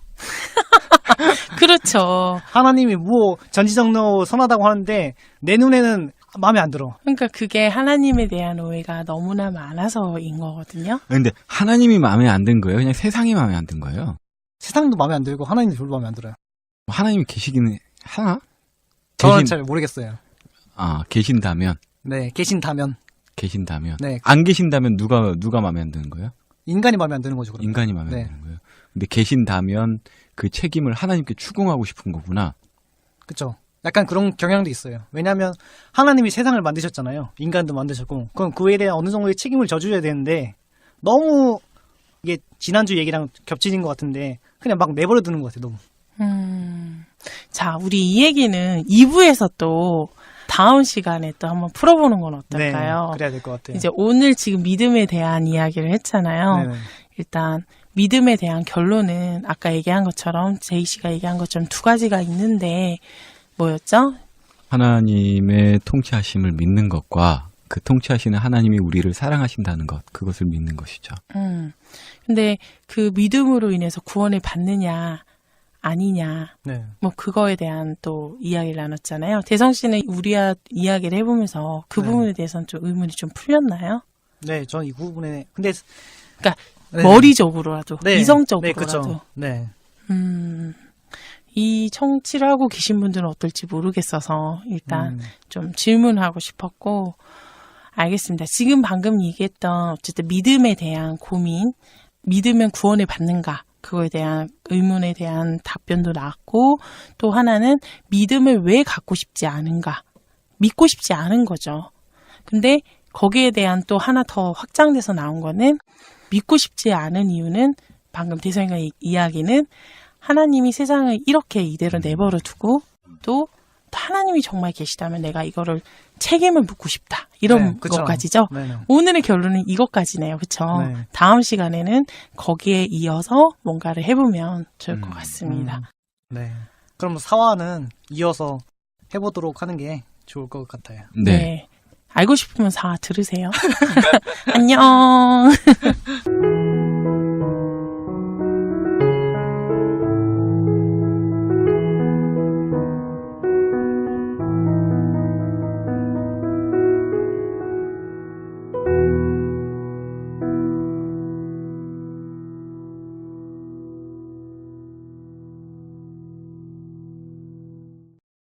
그렇죠. 하나님이 뭐 전지전능하고 선하다고 하는데 내 눈에는 마음에 안 들어. 그러니까 그게 하나님에 대한 오해가 너무나 많아서인 거거든요. 근데 하나님이 마음에 안 든 거예요? 그냥 세상이 마음에 안 든 거예요? 세상도 마음에 안 들고 하나님도 별로 마음에 안 들어요. 하나님이 계시기는 하나? 저는 잘 모르겠어요. 계신다면? 네, 계신다면. 네, 안 계신다면 누가 마음에 안 드는 거예요? 인간이 마음에 안 드는 거죠. 그러면. 인간이 마음에 안 드는 거예요. 근데 계신다면 그 책임을 하나님께 추궁하고 싶은 거구나. 그렇죠. 약간 그런 경향도 있어요. 왜냐하면 하나님이 세상을 만드셨잖아요. 인간도 만드셨고, 그럼 그에 대한 어느 정도의 책임을 져줘야 되는데 너무 이게 지난주 얘기랑 겹치는 것 같은데 그냥 막 내버려 두는 것 같아요. 너무. 자, 우리 이 얘기는 2부에서 또 다음 시간에 또 한번 풀어보는 건 어떨까요? 네, 그래야 될 것 같아요. 이제 오늘 지금 믿음에 대한 이야기를 했잖아요. 네네. 일단 믿음에 대한 결론은 아까 얘기한 것처럼 제이 씨가 얘기한 것처럼 두 가지가 있는데 뭐였죠? 하나님의 통치하심을 믿는 것과 그 통치하시는 하나님이 우리를 사랑하신다는 것, 그것을 믿는 것이죠. 근데 그 믿음으로 인해서 구원을 받느냐 아니냐 네. 뭐 그거에 대한 또 이야기를 나눴잖아요. 대성 씨는 우리와 이야기를 해보면서 그 네. 부분에 대해서는 좀 의문이 좀 풀렸나요? 네, 전 이 부분에 근데 그러니까 네. 머리적으로라도 네. 이성적으로라도 네, 그쵸. 네. 이 청취를 하고 계신 분들은 어떨지 모르겠어서 일단 좀 질문하고 싶었고 알겠습니다. 지금 방금 얘기했던 어쨌든 믿음에 대한 고민, 믿으면 구원을 받는가 그거에 대한 의문에 대한 답변도 나왔고 또 하나는 믿음을 왜 갖고 싶지 않은가 믿고 싶지 않은 거죠. 근데 거기에 대한 또 하나 더 확장돼서 나온 거는 믿고 싶지 않은 이유는 방금 대성이가 이야기는 하나님이 세상을 이렇게 이대로 내버려 두고 또 하나님이 정말 계시다면 내가 이거를 책임을 묻고 싶다. 이런 네, 그쵸. 것까지죠. 네. 오늘의 결론은 이것까지네요. 그렇죠? 네. 다음 시간에는 거기에 이어서 뭔가를 해보면 좋을 것 같습니다. 네. 그럼 사화는 이어서 해보도록 하는 게 좋을 것 같아요. 네. 알고 싶으면 사화 들으세요. 안녕.